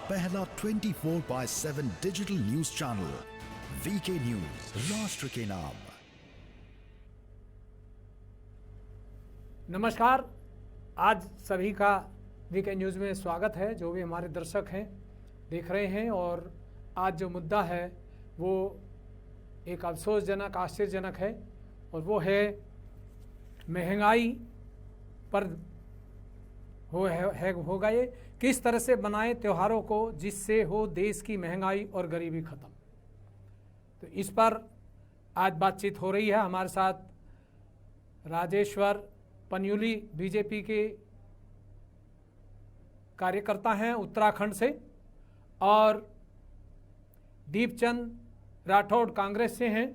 पहला 24/7 digital news channel V K news, राष्ट्र के नाम। नमस्कार, आज सभी का वीके न्यूज़ में स्वागत है। जो भी हमारे दर्शक हैं देख रहे हैं, और आज जो मुद्दा है वो एक अफसोसजनक, आश्चर्यजनक है, और वो है महंगाई पर होगा ये किस तरह से बनाए त्योहारों को जिससे हो देश की महंगाई और गरीबी ख़त्म। तो इस पर आज बातचीत हो रही है। हमारे साथ राजेश्वर पन्यूली बीजेपी के कार्यकर्ता हैं उत्तराखंड से, और दीपचंद राठौड़ कांग्रेस से हैं,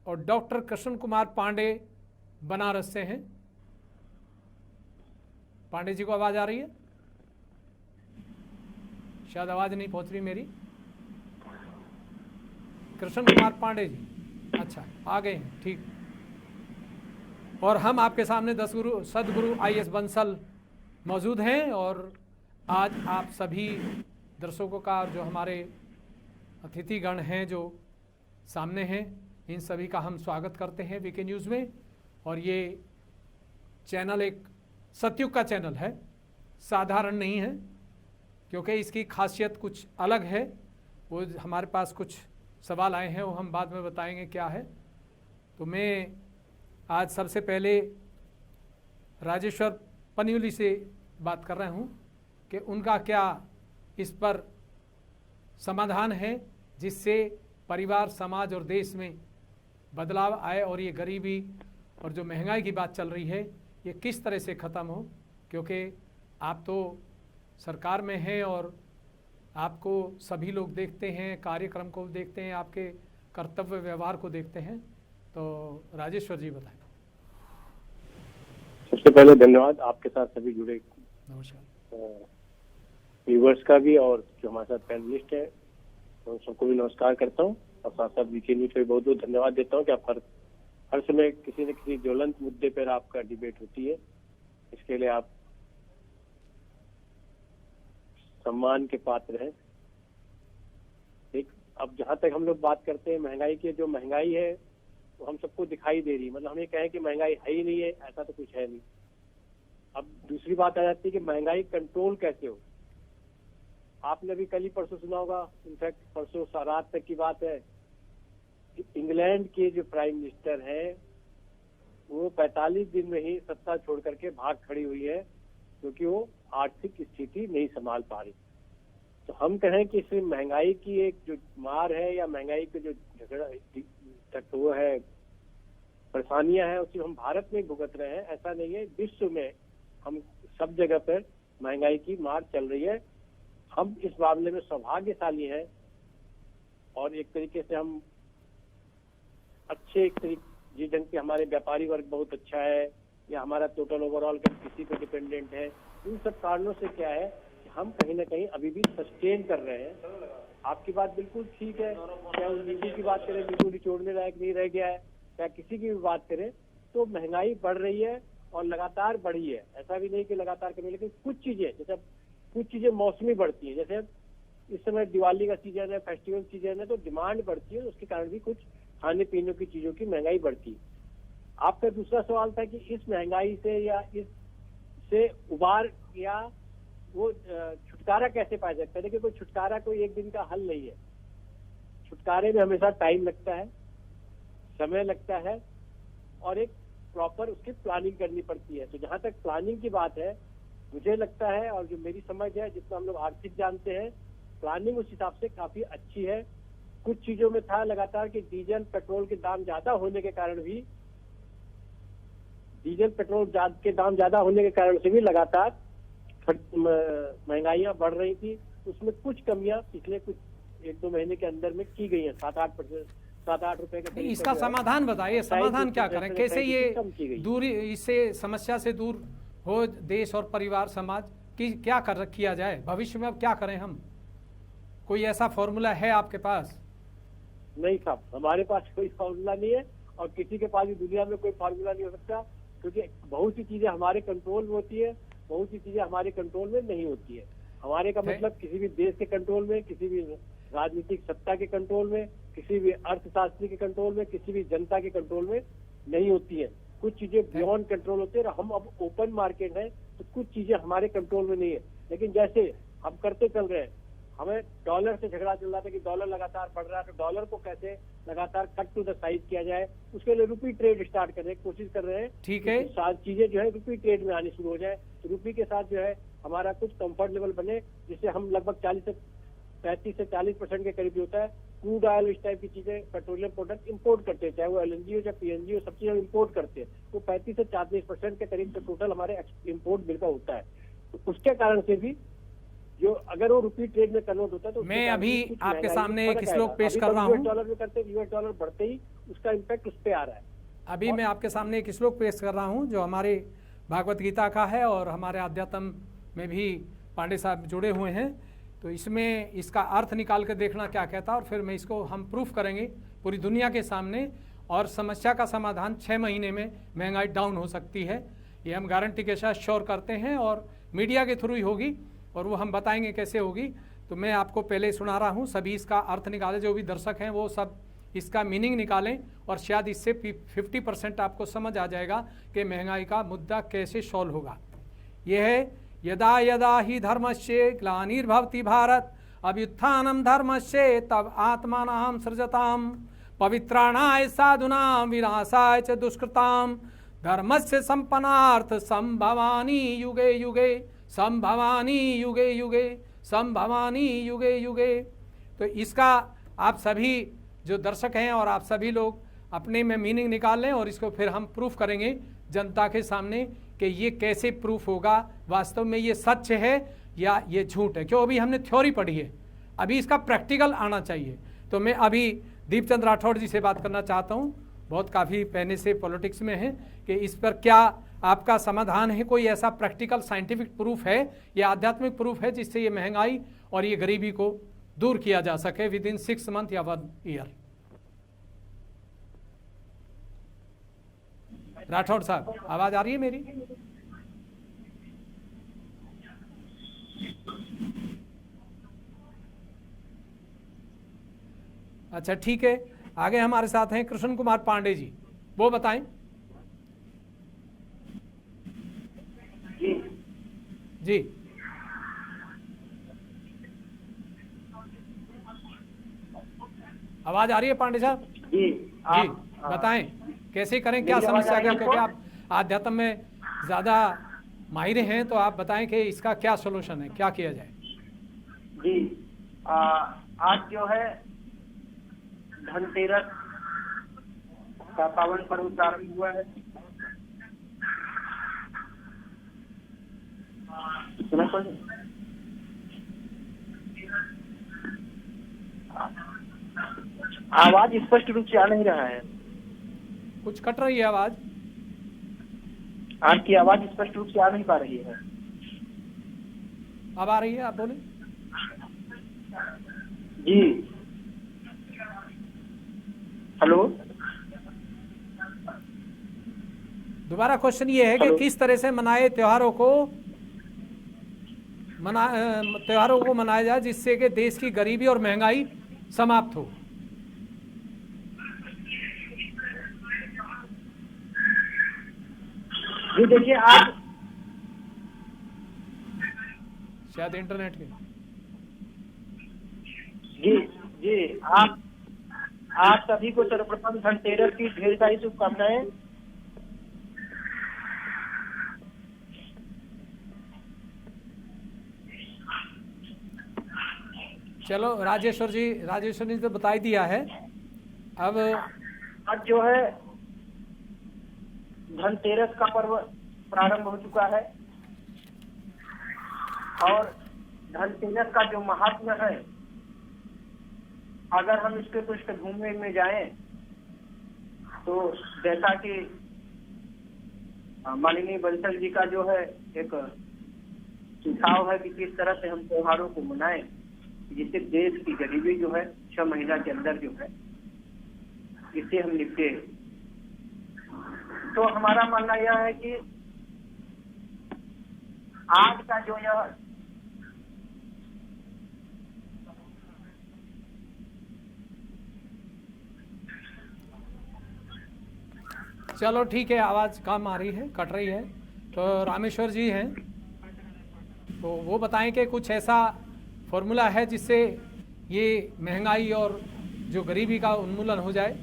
और डॉक्टर कृष्ण कुमार पांडे बनारस से हैं। पांडे जी को आवाज़ आ रही है? शायद आवाज़ नहीं पहुंच रही मेरी। कृष्ण कुमार पांडे जी, अच्छा आ गए हैं, ठीक। और हम आपके सामने सदगुरु IAS बंसल मौजूद हैं, और आज आप सभी दर्शकों का, जो हमारे अतिथिगण हैं जो सामने हैं, इन सभी का हम स्वागत करते हैं वीके न्यूज़ में। और ये चैनल एक सतयुग का चैनल है, साधारण नहीं है, क्योंकि इसकी खासियत कुछ अलग है। वो हमारे पास कुछ सवाल आए हैं, वो हम बाद में बताएंगे क्या है। तो मैं आज सबसे पहले राजेश्वर पन्यूली से बात कर रहा हूँ कि उनका क्या इस पर समाधान है जिससे परिवार, समाज और देश में बदलाव आए, और ये गरीबी और जो महंगाई की बात चल रही है ये किस तरह से ख़त्म हो। क्योंकि आप तो सरकार में हैं और आपको सभी लोग देखते हैं, कार्यक्रम को देखते हैं, आपके कर्तव्य व्यवहार को देखते हैं। तो राजेश्वर जी बताएं। सबसे पहले धन्यवाद आपके साथ सभी जुड़े व्यूवर्स का भी, और जो हमारे साथ पैनलिस्ट है उन सबको भी नमस्कार करता हूँ। और साथ साथ वीके न्यूज़ को बहुत बहुत धन्यवाद देता हूँ कि आप हर समय किसी न किसी ज्वलंत मुद्दे पर आपका डिबेट होती है। इसके लिए आप सम्मान के पात्र हैं। ठीक, अब जहां तक हम लोग बात करते हैं महंगाई की, जो महंगाई है वो हम सबको दिखाई दे रही, मतलब हमें कहें कि महंगाई है ही नहीं है, ऐसा तो कुछ है नहीं। अब दूसरी बात आ जाती है कि महंगाई कंट्रोल कैसे हो। आपने भी कल ही परसों सुना होगा, इनफैक्ट परसों रात तक की बात है, इंग्लैंड के जो प्राइम मिनिस्टर हैं वो 45 दिन में ही सत्ता छोड़ करके भाग खड़ी हुई है, क्योंकि वो आर्थिक स्थिति नहीं संभाल पा रही। तो हम कहें कि इसमें महंगाई की एक जो मार है, या महंगाई के जो झगड़ा वो है, परेशानियां हैं, उसी हम भारत में भुगत रहे हैं। ऐसा नहीं है, विश्व में हम सब जगह पर महंगाई की मार चल रही है। हम इस मामले में सौभाग्यशाली हैं, और एक तरीके से हम अच्छे जिस ढंग के हमारे व्यापारी वर्ग बहुत अच्छा है, या हमारा टोटल ओवरऑल किसी पे डिपेंडेंट है, इन सब कारणों से क्या है कि हम कहीं ना कहीं अभी भी सस्टेन कर रहे हैं। आपकी बात बिल्कुल ठीक है, क्या उस नींबू की बात करें, नींबू निचोड़ने लायक नहीं रह गया है, क्या किसी की भी बात करें, तो महंगाई बढ़ रही है और लगातार बढ़ी है। ऐसा भी नहीं कि लगातार कमी, लेकिन कुछ चीजें मौसमी बढ़ती है। जैसे इस समय दिवाली का सीजन है, फेस्टिवल सीजन है, तो डिमांड बढ़ती है, उसके कारण भी कुछ खाने पीने की चीजों की महंगाई बढ़ती है। आपका दूसरा सवाल था कि इस महंगाई से या इससे उबार या वो छुटकारा कैसे पा सकते हैं। देखिए, कोई छुटकारा कोई एक दिन का हल नहीं है। छुटकारे में हमेशा टाइम लगता है, समय लगता है, और एक प्रॉपर उसकी प्लानिंग करनी पड़ती है। तो जहां तक प्लानिंग की बात है, मुझे लगता है, और जो मेरी समझ है, जितना हम लोग आर्थिक जानते हैं, प्लानिंग उस हिसाब से काफी अच्छी है। कुछ चीजों में था लगातार कि डीजल पेट्रोल के दाम ज्यादा होने के कारण से भी लगातार महंगाइयां बढ़ रही थी। उसमें कुछ कमियां पिछले कुछ 1-2 महीने के अंदर में की गई है, 7-8 रुपए के। इसका समाधान बताइए, समाधान क्या करें, कैसे ये दूरी, इससे समस्या से दूर हो देश और परिवार, समाज की क्या किया जाए भविष्य में। अब क्या करें हम, कोई ऐसा फॉर्मूला है आपके पास? नहीं साहब, हमारे पास कोई फॉर्मूला नहीं है, और किसी के पास भी दुनिया में कोई फार्मूला नहीं हो सकता, क्योंकि बहुत सी चीजें हमारे कंट्रोल में होती है, बहुत सी चीजें हमारे कंट्रोल में नहीं होती है। हमारे का मतलब किसी भी देश के कंट्रोल में, किसी भी राजनीतिक सत्ता के कंट्रोल में, किसी भी अर्थशास्त्री के कंट्रोल में, किसी भी जनता के कंट्रोल में नहीं होती है। कुछ चीजें बियॉन्ड कंट्रोल होते हैं। हम अब ओपन मार्केट है तो कुछ चीजें हमारे कंट्रोल में नहीं है। लेकिन जैसे हम करते चल रहे हैं, हमें डॉलर से झगड़ा चल रहा था कि डॉलर लगातार बढ़ रहा है, तो डॉलर को कैसे लगातार कट टू द साइज किया जाए, उसके लिए रुपी ट्रेड स्टार्ट करने की कोशिश कर रहे हैं। ठीक है, सारी चीजें जो है रुपी ट्रेड में आनी शुरू हो जाए, तो रुपी के साथ जो है हमारा कुछ कंफर्ट लेवल बने, जिससे हम लगभग 35 से 40% के करीब होता है क्रूड ऑयल, इस टाइप की चीजें, पेट्रोलियम प्रोडक्ट इंपोर्ट करते हैं, चाहे वो LNG हो चाहे PNG हो, सब चीजें हम इंपोर्ट करते हैं। तो 35 से 40% के करीब टोटल हमारे इंपोर्ट बिल का होता है। तो उसके कारण से भी जो अगर वो रुपी ट्रेड में कन्वर्ट होता है तो मैं अभी आपके सामने एक श्लोक पेश कर रहा हूँ। डॉलर में करते हैं, US डॉलर बढ़ते ही उसका इम्पैक्ट उस पर आ रहा है। अभी मैं आपके सामने एक श्लोक पेश कर रहा हूँ जो हमारे भागवत गीता का है और हमारे अध्यात्म में भी पांडे साहब जुड़े हुए हैं। तो इसमें इसका अर्थ निकाल कर देखना क्या कहता है, और फिर मैं इसको हम प्रूफ करेंगे पूरी दुनिया के सामने, और समस्या का समाधान 6 महीने में महंगाई डाउन हो सकती है, ये हम गारंटी के साथ श्योर करते हैं, और मीडिया के थ्रू ही होगी और वो हम बताएंगे कैसे होगी। तो मैं आपको पहले सुना रहा हूँ, सभी इसका अर्थ निकालें, जो भी दर्शक हैं वो सब इसका मीनिंग निकालें, और शायद इससे 50% आपको समझ आ जाएगा कि महंगाई का मुद्दा कैसे सॉल्व होगा। यह है यदा यदा ही धर्मस्य ग्लानिर्भवति भारत अभ्युत्थानं धर्मस्य तब आत्मानं सृजताम पवित्राणाय साधुनां विनाशाय च दुष्कृतां धर्मस्य संपन्नार्थ संभवानि युगे युगे संभवानी युगे युगे संभवानी युगे युगे। तो इसका आप सभी जो दर्शक हैं और आप सभी लोग अपने में मीनिंग निकाल लें, और इसको फिर हम प्रूफ करेंगे जनता के सामने कि ये कैसे प्रूफ होगा, वास्तव में ये सच है या ये झूठ है। क्यों, अभी हमने थ्योरी पढ़ी है, अभी इसका प्रैक्टिकल आना चाहिए। तो मैं अभी दीपचंद राठौड़ जी से बात करना चाहता हूँ, बहुत काफ़ी पहले से पॉलिटिक्स में है, कि इस पर क्या आपका समाधान है, कोई ऐसा प्रैक्टिकल साइंटिफिक प्रूफ है या आध्यात्मिक प्रूफ है जिससे ये महंगाई और ये गरीबी को दूर किया जा सके विद इन 6 मंथ या 1 ईयर। राठौड़ साहब, आवाज आ रही है मेरी? अच्छा ठीक है, आगे हमारे साथ हैं कृष्ण कुमार पांडे जी, वो बताएं। जी आवाज आ रही है पांडे साहब? जी बताएं कैसे करें, क्या समस्या क्या, क्योंकि आप आध्यात्म में ज्यादा माहिर हैं, तो आप बताएं कि इसका क्या सोल्यूशन है, क्या किया जाए। जी आज जो है धनतेरस का पावन पर्व प्रारंभ हुआ है। आवाज स्पष्ट रूप से आ नहीं रहा है, कुछ कट रही है आवाज। आपकी आवाज स्पष्ट रूप से आ नहीं पा रही है। अब आ रही है, आप बोले। जी हेलो, दोबारा क्वेश्चन ये है कि किस तरह से मनाए त्योहारों को मनाया जाए जिससे कि देश की गरीबी और महंगाई समाप्त हो। जी देखिए, आज शायद इंटरनेट के। जी जी आप सभी को सर्वप्रथम धनतेरस की ढेर सारी शुभकामनाएं। चलो राजेश्वर जी ने तो बता ही दिया है। अब आज जो है धनतेरस का पर्व प्रारंभ हो चुका है, और धनतेरस का जो महात्म्य है, अगर हम इसके पृष्ठभूमि में जाएं तो जैसा कि माननीय बंसल जी का जो है एक सुझाव है कि किस तरह से हम त्योहारों को मनाएं जिससे देश की गरीबी जो है 6 महीना के अंदर जो है इससे हम निपटे। तो हमारा मानना यह है कि आज का जो यह चलो ठीक है, आवाज़ कम आ रही है, कट रही है। तो रामेश्वर जी हैं, तो वो बताएं कि कुछ ऐसा फॉर्मूला है जिससे ये महंगाई और जो गरीबी का उन्मूलन हो जाए,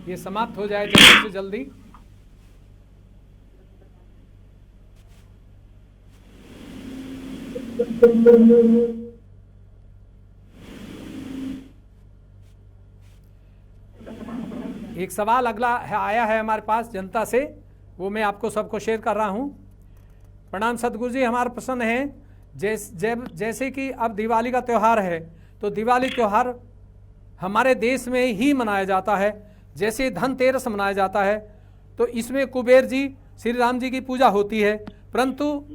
ये समाप्त हो जाए जल्दी से जल्दी। एक सवाल अगला है, आया है हमारे पास जनता से, वो मैं आपको सबको शेयर कर रहा हूँ। प्रणाम सदगुरु जी, हमारा प्रश्न है जैसे कि अब दिवाली का त्यौहार है, तो दिवाली त्यौहार हमारे देश में ही मनाया जाता है, जैसे धनतेरस मनाया जाता है, तो इसमें कुबेर जी, श्री राम जी की पूजा होती है, परंतु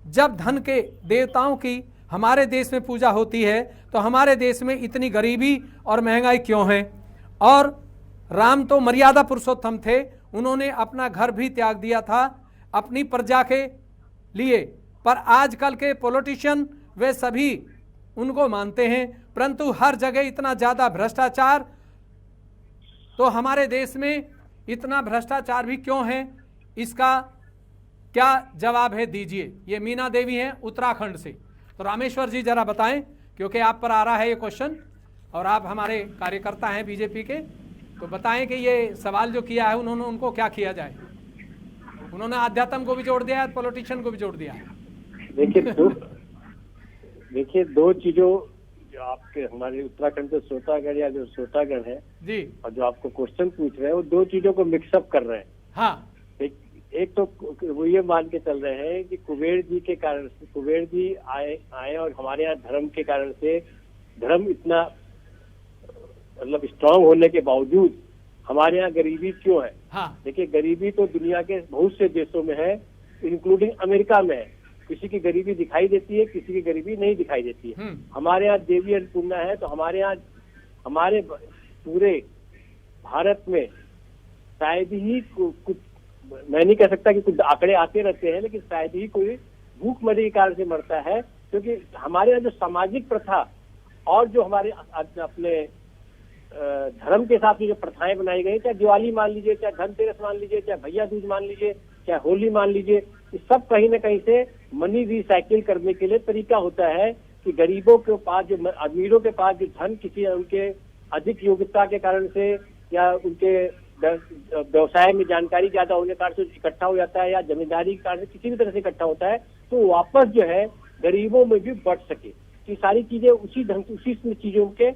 जब धन के देवताओं की हमारे देश में पूजा होती है तो हमारे देश में इतनी गरीबी और महंगाई क्यों है? और राम तो मर्यादा पुरुषोत्तम थे, उन्होंने अपना घर भी त्याग दिया था अपनी प्रजा के लिए, पर आजकल के पॉलिटिशियन वे सभी उनको मानते हैं, परंतु हर जगह इतना ज़्यादा भ्रष्टाचार, तो हमारे देश में इतना भ्रष्टाचार भी क्यों है? इसका क्या जवाब है, दीजिए। ये मीना देवी हैं उत्तराखंड से। तो रामेश्वर जी जरा बताएं, क्योंकि आप पर आ रहा है ये क्वेश्चन और आप हमारे कार्यकर्ता हैं बीजेपी के, तो बताएं कि ये सवाल जो किया है उन्होंने, उनको क्या किया जाए? उन्होंने आध्यात्म को भी जोड़ दिया है, पॉलिटिशियन को भी जोड़ दिया है। देखिए दो चीजों जो आपके हमारे उत्तराखंड के श्रोतागण या जो श्रोतागण है जी, और जो आपको क्वेश्चन पूछ रहे हैं, वो दो चीजों को मिक्सअप कर रहे हैं। हाँ, एक तो वो ये मान के चल रहे हैं कि कुबेर जी के कारण से, कुबेर जी आए और हमारे यहाँ धर्म के कारण से, धर्म इतना मतलब स्ट्रांग होने के बावजूद हमारे यहाँ गरीबी क्यों है? हाँ, देखिए गरीबी तो दुनिया के बहुत से देशों में है, इंक्लूडिंग अमेरिका में है। किसी की गरीबी दिखाई देती है, किसी की गरीबी नहीं दिखाई देती है। हमारे यहाँ देवी अन्नपूर्णा है, तो हमारे यहाँ हमारे पूरे भारत में शायद ही कुछ, मैं नहीं कह सकता कि कुछ आंकड़े आते रहते हैं, लेकिन शायद ही कोई भूखमरी के कारण से मरता है, क्योंकि हमारे यहाँ जो सामाजिक प्रथा और जो हमारे अपने धर्म के हिसाब से जो प्रथाएं बनाई गई, चाहे दिवाली मान लीजिए, चाहे धनतेरस मान लीजिए, चाहे भैया दूज मान लीजिए, चाहे होली मान लीजिए, ये सब कहीं ना कहीं से मनी रिसाइकिल करने के लिए तरीका होता है कि गरीबों के पास, जो अमीरों के पास जो धन किसी उनके अधिक योग्यता के कारण से या उनके व्यवसाय में जानकारी ज्यादा होने के कारण से इकट्ठा हो जाता है, या जमींदारी के कारण से किसी भी तरह से इकट्ठा होता है, तो वापस जो है गरीबों में भी बढ़ सके। कि सारी चीजें उसी ढंग से, उसी चीजों के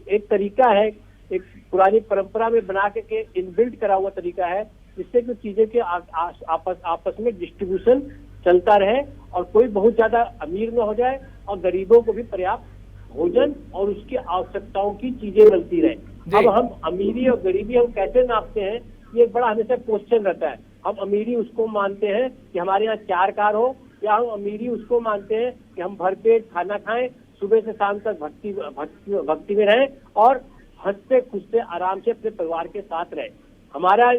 एक तरीका है, एक पुरानी परंपरा में बना के इनबिल्ट करा हुआ तरीका है, जिससे कि चीजें के आपस में डिस्ट्रीब्यूशन चलता रहे और कोई बहुत ज्यादा अमीर न हो जाए और गरीबों को भी पर्याप्त भोजन और उसकी आवश्यकताओं की चीजें मिलती रहे। अब हम अमीरी और गरीबी हम कैसे नापते हैं, ये एक बड़ा हमेशा क्वेश्चन रहता है। हम अमीरी उसको मानते हैं कि हमारे यहाँ 4 कार हो, या हम अमीरी उसको मानते हैं कि हम भरपेट खाना खाएं, सुबह से शाम तक भक्ति में रहें और हंसते खुशते आराम से अपने परिवार के साथ रहें। हमारा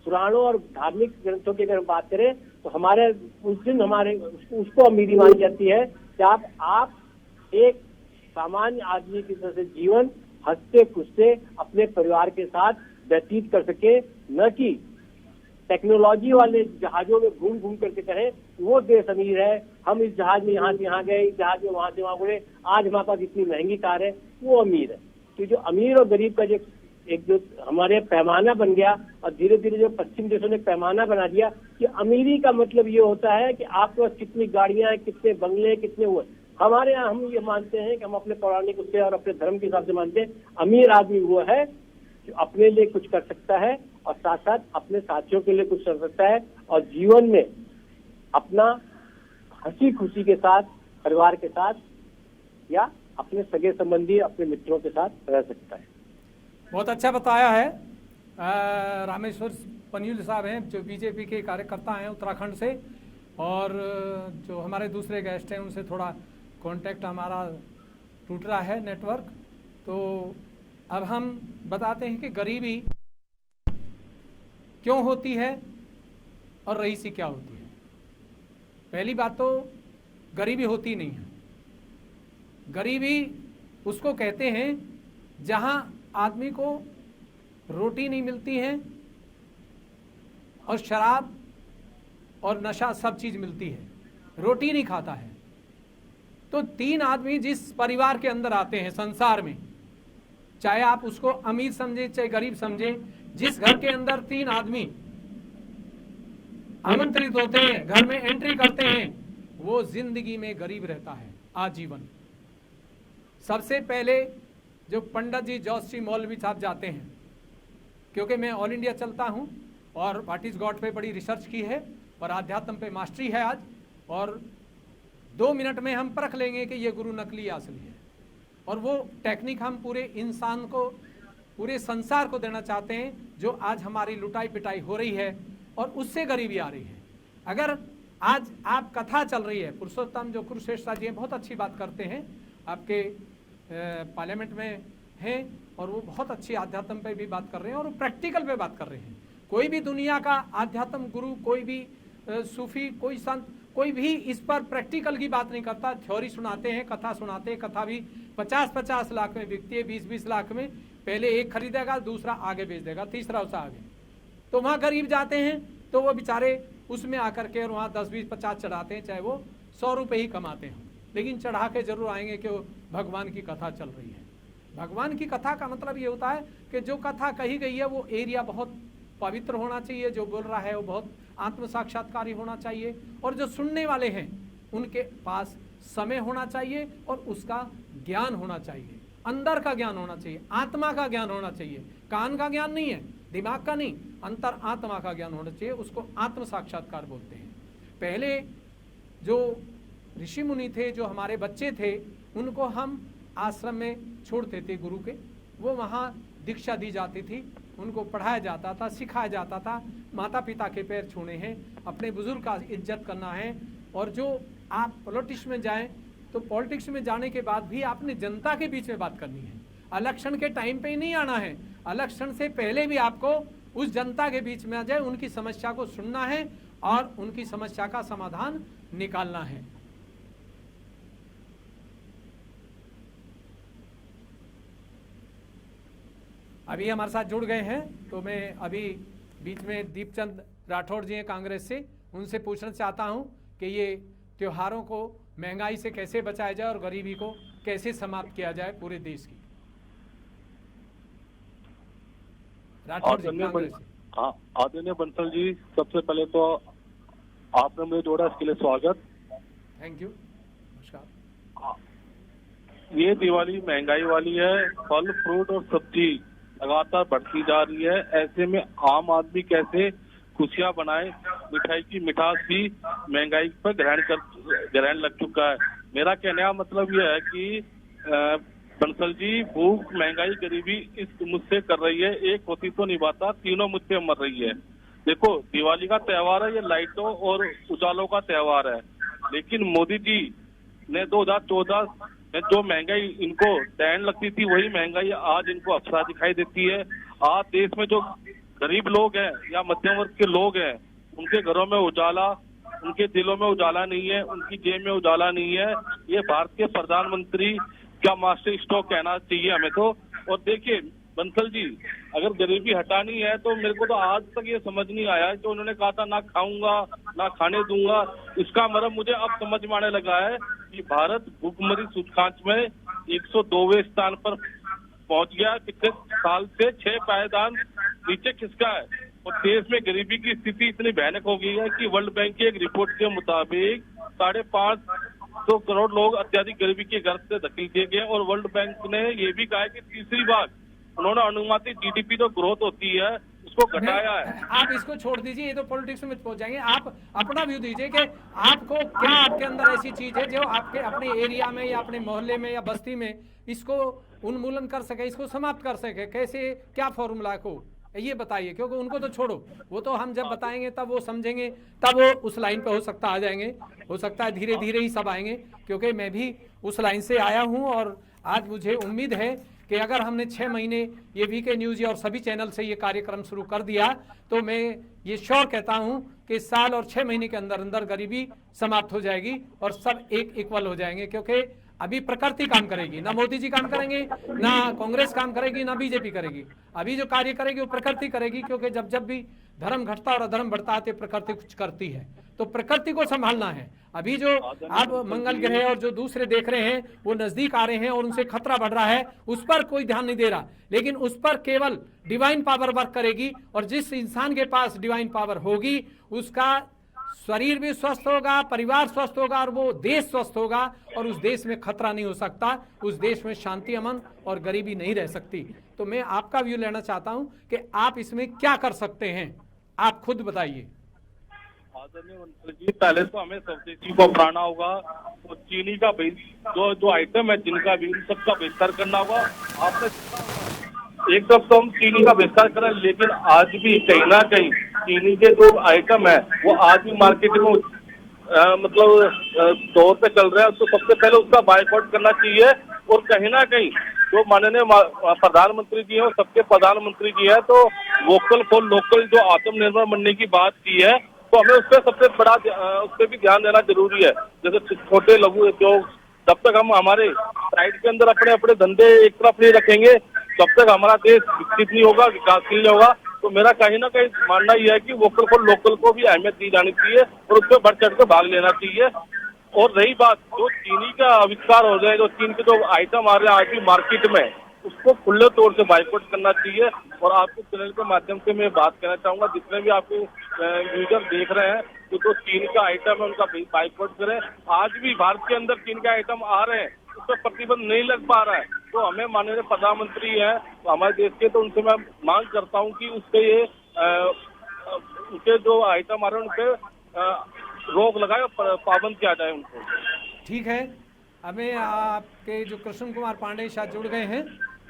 पुराणों और धार्मिक ग्रंथों की अगर हम बात करें तो हमारे उस दिन हमारे उसको अमीरी मानी जाती है कि आप एक सामान्य आदमी की तरह से जीवन हंसते खुशते अपने परिवार के साथ व्यतीत कर सके, न कि टेक्नोलॉजी वाले जहाजों में घूम घूम करके कहें वो देश अमीर है, हम इस जहाज में यहाँ से यहाँ गए, इस जहाज में वहां से वहां उड़े, आज हमारे पास इतनी महंगी कार है, वो अमीर है। तो जो अमीर और गरीब का जो हमारे पैमाना बन गया, और धीरे धीरे जो पश्चिम देशों ने पैमाना बना दिया कि अमीरी का मतलब ये होता है कि आपके पास कितनी गाड़ियां हैं, कितने बंगले, कितने वो। हमारे यहाँ हम ये मानते हैं कि हम अपने पौराणिक उससे और अपने धर्म के हिसाब से मानते हैं अमीर आदमी वो है जो अपने लिए कुछ कर सकता है और साथ साथ अपने साथियों के लिए कुछ कर सकता है और जीवन में अपना हंसी खुशी के साथ, परिवार के साथ या अपने सगे संबंधी, अपने मित्रों के साथ रह सकता है। बहुत अच्छा बताया है। रामेश्वर पन्यूल साहब हैं जो बीजेपी के कार्यकर्ता हैं उत्तराखंड से, और जो हमारे दूसरे गेस्ट हैं उनसे थोड़ा कांटेक्ट हमारा टूट रहा है, नेटवर्क। तो अब हम बताते हैं कि गरीबी क्यों होती है और रईसी क्या होती है। पहली बात तो गरीबी होती नहीं है। गरीबी उसको कहते हैं जहां आदमी को रोटी नहीं मिलती है और शराब और नशा सब चीज मिलती है, रोटी नहीं खाता है। तो 3 आदमी जिस परिवार के अंदर आते हैं संसार में, चाहे आप उसको अमीर समझे चाहे गरीब समझे, जिस घर के अंदर 3 आदमी आमंत्रित होते हैं, घर में एंट्री करते हैं, वो जिंदगी में गरीब रहता है आजीवन। सबसे पहले जो पंडित जी जोशी मौलवी साहब जाते हैं, क्योंकि मैं ऑल इंडिया चलता हूं और व्हाट इज गॉड पे बड़ी रिसर्च की है और आध्यात्म पे मास्टरी है आज, और 2 मिनट में हम परख लेंगे कि ये गुरु नकली या असली है। और वो टेक्निक हम पूरे इंसान को, पूरे संसार को देना चाहते हैं, जो आज हमारी लुटाई पिटाई हो रही है और उससे गरीबी आ रही है। अगर आज आप कथा चल रही है, पुरुषोत्तम जो कुरुश्रेष्ठ जी हैं बहुत अच्छी बात करते हैं, आपके पार्लियामेंट में हैं और वो बहुत अच्छी आध्यात्म पे भी बात कर रहे हैं और प्रैक्टिकल पे बात कर रहे हैं। कोई भी दुनिया का आध्यात्म गुरु, कोई भी सूफी, कोई संत, कोई भी इस पर प्रैक्टिकल की बात नहीं करता। थ्योरी सुनाते हैं, कथा सुनाते हैं, कथा भी 50-50 लाख में बिकती है, 20-20 लाख में। पहले एक खरीदेगा, दूसरा आगे बेच देगा, तीसरा उससे आगे। तो वहाँ गरीब जाते हैं तो वो बेचारे उसमें आकर के और वहाँ 10, 20, 50 चढ़ाते हैं, चाहे वो 100 रुपये ही कमाते हैं, लेकिन चढ़ा के जरूर आएंगे कि वो भगवान की कथा चल रही है। भगवान की कथा का मतलब ये होता है कि जो कथा कही गई है वो एरिया बहुत पवित्र होना चाहिए, जो बोल रहा है वो बहुत आत्म साक्षात्कारी होना चाहिए, और जो सुनने वाले हैं उनके पास समय होना चाहिए और उसका ज्ञान होना चाहिए, अंदर का ज्ञान होना चाहिए, आत्मा का ज्ञान होना चाहिए। कान का ज्ञान नहीं है, दिमाग का नहीं, अंतर आत्मा का ज्ञान होना चाहिए, उसको आत्म साक्षात्कार बोलते हैं। पहले जो ऋषि मुनि थे, जो हमारे बच्चे थे, उनको हम आश्रम में छोड़ते थे गुरु के, वो वहाँ दीक्षा दी जाती थी, उनको पढ़ाया जाता था, सिखाया जाता था, माता पिता के पैर छूने हैं, अपने बुजुर्ग का इज्जत करना है। और जो आप पॉलिटिक्स में जाएं तो पॉलिटिक्स में जाने के बाद भी आपने जनता के बीच में बात करनी है, इलेक्शन के टाइम पे ही नहीं आना है, इलेक्शन से पहले भी आपको उस जनता के बीच में आ जाए, उनकी समस्या को सुनना है और उनकी समस्या का समाधान निकालना है। अभी हमारे साथ जुड़ गए हैं, तो मैं अभी बीच में दीपचंद राठौड़ जी हैं कांग्रेस से, उनसे पूछना चाहता हूं कि ये त्योहारों को महंगाई से कैसे बचाया जाए और गरीबी को कैसे समाप्त किया जाए पूरे देश की। राठौड़ जी कांग्रेस से। आदरणीय बंसल जी, सबसे पहले तो आपने मुझे जोड़ा, इसके लिए स्वागत। थैंक यू, नमस्कार। ये दिवाली महंगाई वाली है, फल फ्रूट और सब्जी लगातार बढ़ती जा रही है। ऐसे में आम आदमी कैसे खुशियां बनाए? मिठाई की मिठास भी महंगाई पर ग्रहण लग चुका है। मेरा कहने का मतलब यह है कि बंसल जी, भूख, महंगाई, गरीबी इस मुझसे कर रही है, एक होती तो निभाता, तीनों मुझ पे मर रही है। देखो, दिवाली का त्योहार है, ये लाइटों और उजालों का त्योहार है, लेकिन मोदी जी ने 2014 में जो महंगाई इनको डैन लगती थी, वही महंगाई आज इनको अफसर दिखाई देती है। आज देश में जो गरीब लोग हैं या मध्यम वर्ग के लोग हैं, उनके घरों में उजाला, उनके दिलों में उजाला नहीं है, उनकी जेब में उजाला नहीं है। ये भारत के प्रधानमंत्री क्या मास्टर स्ट्रोक कहना चाहिए हमें तो। और देखिए बंसल जी, अगर गरीबी हटानी है तो मेरे को तो आज तक ये समझ नहीं आया कि उन्होंने कहा था ना खाऊंगा ना खाने दूंगा, इसका मतलब मुझे अब समझ में आने लगा है कि भारत भूखमरी सूचकांक में 102वें स्थान पर पहुंच गया। पिछले साल से 6 पायदान नीचे खिसका है और देश में गरीबी की स्थिति इतनी भयानक हो गई है कि वर्ल्ड बैंक की एक रिपोर्ट के मुताबिक 550 करोड़ लोग अत्यधिक गरीबी के घर से धकेल दिए गए। और वर्ल्ड बैंक ने ये भी कहा है कि तीसरी बार उन्होंने अनुमानित जीडीपी जो ग्रोथ होती है उसको घटाया है। आप इसको छोड़ दीजिए, ये तो पॉलिटिक्स में पहुंच जाएंगे। आप अपना व्यू दीजिए कि आपको क्या, आपके अंदर ऐसी चीज है जो आपके अपने एरिया में या अपने मोहल्ले में या बस्ती में इसको उन्मूलन कर सके, इसको समाप्त कर सके, कैसे, क्या फॉर्मूला को, ये बताइए। क्योंकि उनको तो छोड़ो, वो तो हम जब बताएंगे तब वो समझेंगे, तब वो उस लाइन पे हो सकता आ जाएंगे, हो सकता है धीरे धीरे ही सब आएंगे, क्योंकि मैं भी उस लाइन से आया हूं और आज मुझे उम्मीद है कि अगर हमने 6 महीने ये वीके न्यूज़ और सभी चैनल से ये कार्यक्रम शुरू कर दिया तो मैं ये श्योर कहता हूँ कि साल और 6 महीने के अंदर अंदर गरीबी समाप्त हो जाएगी और सब एक इक्वल हो जाएंगे। क्योंकि अभी प्रकृति काम करेगी, ना मोदी जी काम करेंगे, ना कांग्रेस काम करेगी, ना बीजेपी करेगी। अभी जो कार्य करेगी वो प्रकृति करेगी, क्योंकि जब जब भी धर्म घटता और अधर्म बढ़ता है तो प्रकृति कुछ करती है, तो प्रकृति को संभालना है। अभी जो आप मंगल ग्रह और जो दूसरे देख रहे हैं वो नजदीक आ रहे हैं और उनसे खतरा बढ़ रहा है, उस पर कोई ध्यान नहीं दे रहा, लेकिन उस पर केवल डिवाइन पावर वर्क करेगी। और जिस इंसान के पास डिवाइन पावर होगी उसका शरीर भी स्वस्थ होगा, परिवार स्वस्थ होगा और वो देश स्वस्थ होगा और उस देश में खतरा नहीं हो सकता, उस देश में शांति, अमन और गरीबी नहीं रह सकती। तो मैं आपका व्यू लेना चाहता हूं कि आप इसमें क्या कर सकते हैं, आप खुद बताइए। आदरणीय मंत्री जी, पहले तो हमें स्वदेशी को अपनाना होगा और चीनी का जो आइटम है जिनका भी सबका बहिष्कार करना होगा। आपने एक तरफ तो हम चीनी का बहिष्कार करें, लेकिन आज भी कहीं ना कहीं चीनी के जो आइटम है वो आज भी मार्केट में मतलब दौर पे चल रहा है, तो सबसे पहले उसका बायकॉट करना चाहिए। और कहीं ना कहीं जो माननीय प्रधानमंत्री जी है और सबके प्रधानमंत्री जी है, तो वोकल फॉर लोकल जो आत्मनिर्भर बनने की बात की है, तो हमें उस पर सबसे बड़ा उस पर भी ध्यान देना जरूरी है। जैसे छोटे लघु उद्योग, जब तक हम हमारे साइड के अंदर अपने अपने धंधे एक तरफ नहीं रखेंगे तब तक हमारा देश विकसित नहीं होगा, विकासशील नहीं होगा। तो मेरा कहीं ना कहीं मानना यह है कि वोकल फॉर लोकल को भी अहमियत दी जानी चाहिए और उस पर बढ़ चढ़ कर भाग लेना चाहिए। और रही बात जो चीनी का आविष्कार हो जाए, जो चीन के जो आइटम आ रहे हैं आज भी मार्केट में, उसको खुले तौर से बाइकआउट करना चाहिए। और आपके चैनल के माध्यम से मैं बात कहना चाहूंगा, जितने भी आपके यूजर देख रहे हैं जो चीन का आइटम है उनका बाइकआउट करें। आज भी भारत के अंदर चीन के आइटम आ रहे हैं, उस पर प्रतिबंध नहीं लग पा रहा है, तो हमें माननीय प्रधानमंत्री है तो हमारे देश के, तो उनसे मैं मांग करता हूँ कि उसके ये उनके जो आइटम आ रहे हैं उन पे रोक लगाए और पाबंद किया जाए उनको। ठीक है, हमें आपके जो कृष्ण कुमार पांडे शायद जुड़ गए हैं,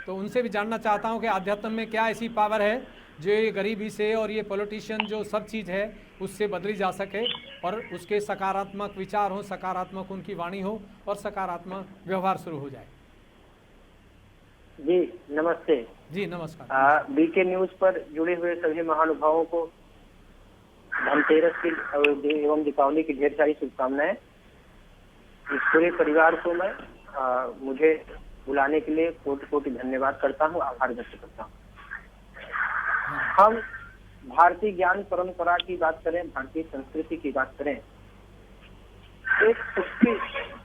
तो उनसे भी जानना चाहता हूं कि आध्यात्म में क्या ऐसी पावर है जो ये गरीबी से और ये पॉलिटिशियन जो सब चीज़ है उससे बदली जा सके और उसके सकारात्मक विचार हो, सकारात्मक उनकी वाणी हो और सकारात्मक व्यवहार शुरू हो जाए। जी नमस्ते। जी नमस्कार। बीके न्यूज पर जुड़े हुए सभी महानुभावों को धनतेरस की एवं दीपावली की ढेर सारी शुभकामनाएं। इस पूरे परिवार को मैं मुझे बुलाने के लिए कोटि कोटि धन्यवाद करता हूं, आभार व्यक्त करता हूं। हम भारतीय ज्ञान परंपरा की बात करें, भारतीय संस्कृति की बात करें, एक उक्ति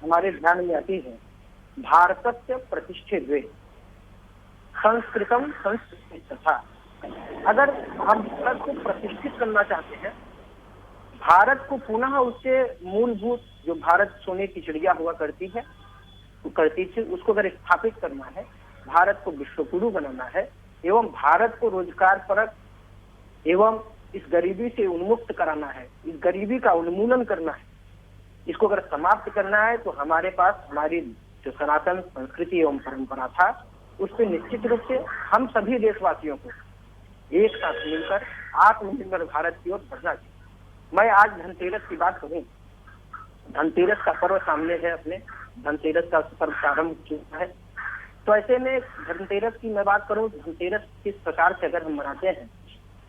हमारे ध्यान में आती है, भारतस्य प्रतिष्ठे द्वे संस्कृतम संस्कृति तथा। अगर हम भारत को प्रतिष्ठित करना चाहते हैं, भारत को पुनः उससे मूलभूत जो भारत सोने की चिड़िया हुआ करती है करती थी उसको अगर स्थापित करना है, भारत को विश्वगुरु बनाना है एवं भारत को रोजगार परक एवं इस गरीबी से उन्मुक्त कराना है, इस गरीबी का उन्मूलन करना है, इसको अगर समाप्त करना है, तो हमारे पास हमारी जो सनातन संस्कृति एवं परंपरा था उस पर निश्चित रूप से हम सभी देशवासियों को एक साथ मिलकर आत्मनिर्भर भारत की ओर बढ़ना चाहिए। मैं आज धनतेरस की बात करूं, धनतेरस का पर्व सामने है, अपने धनतेरस का पर्व प्रारंभ किया है, तो ऐसे में धनतेरस की मैं बात करूं, धनतेरस किस प्रकार से अगर हम मनाते हैं,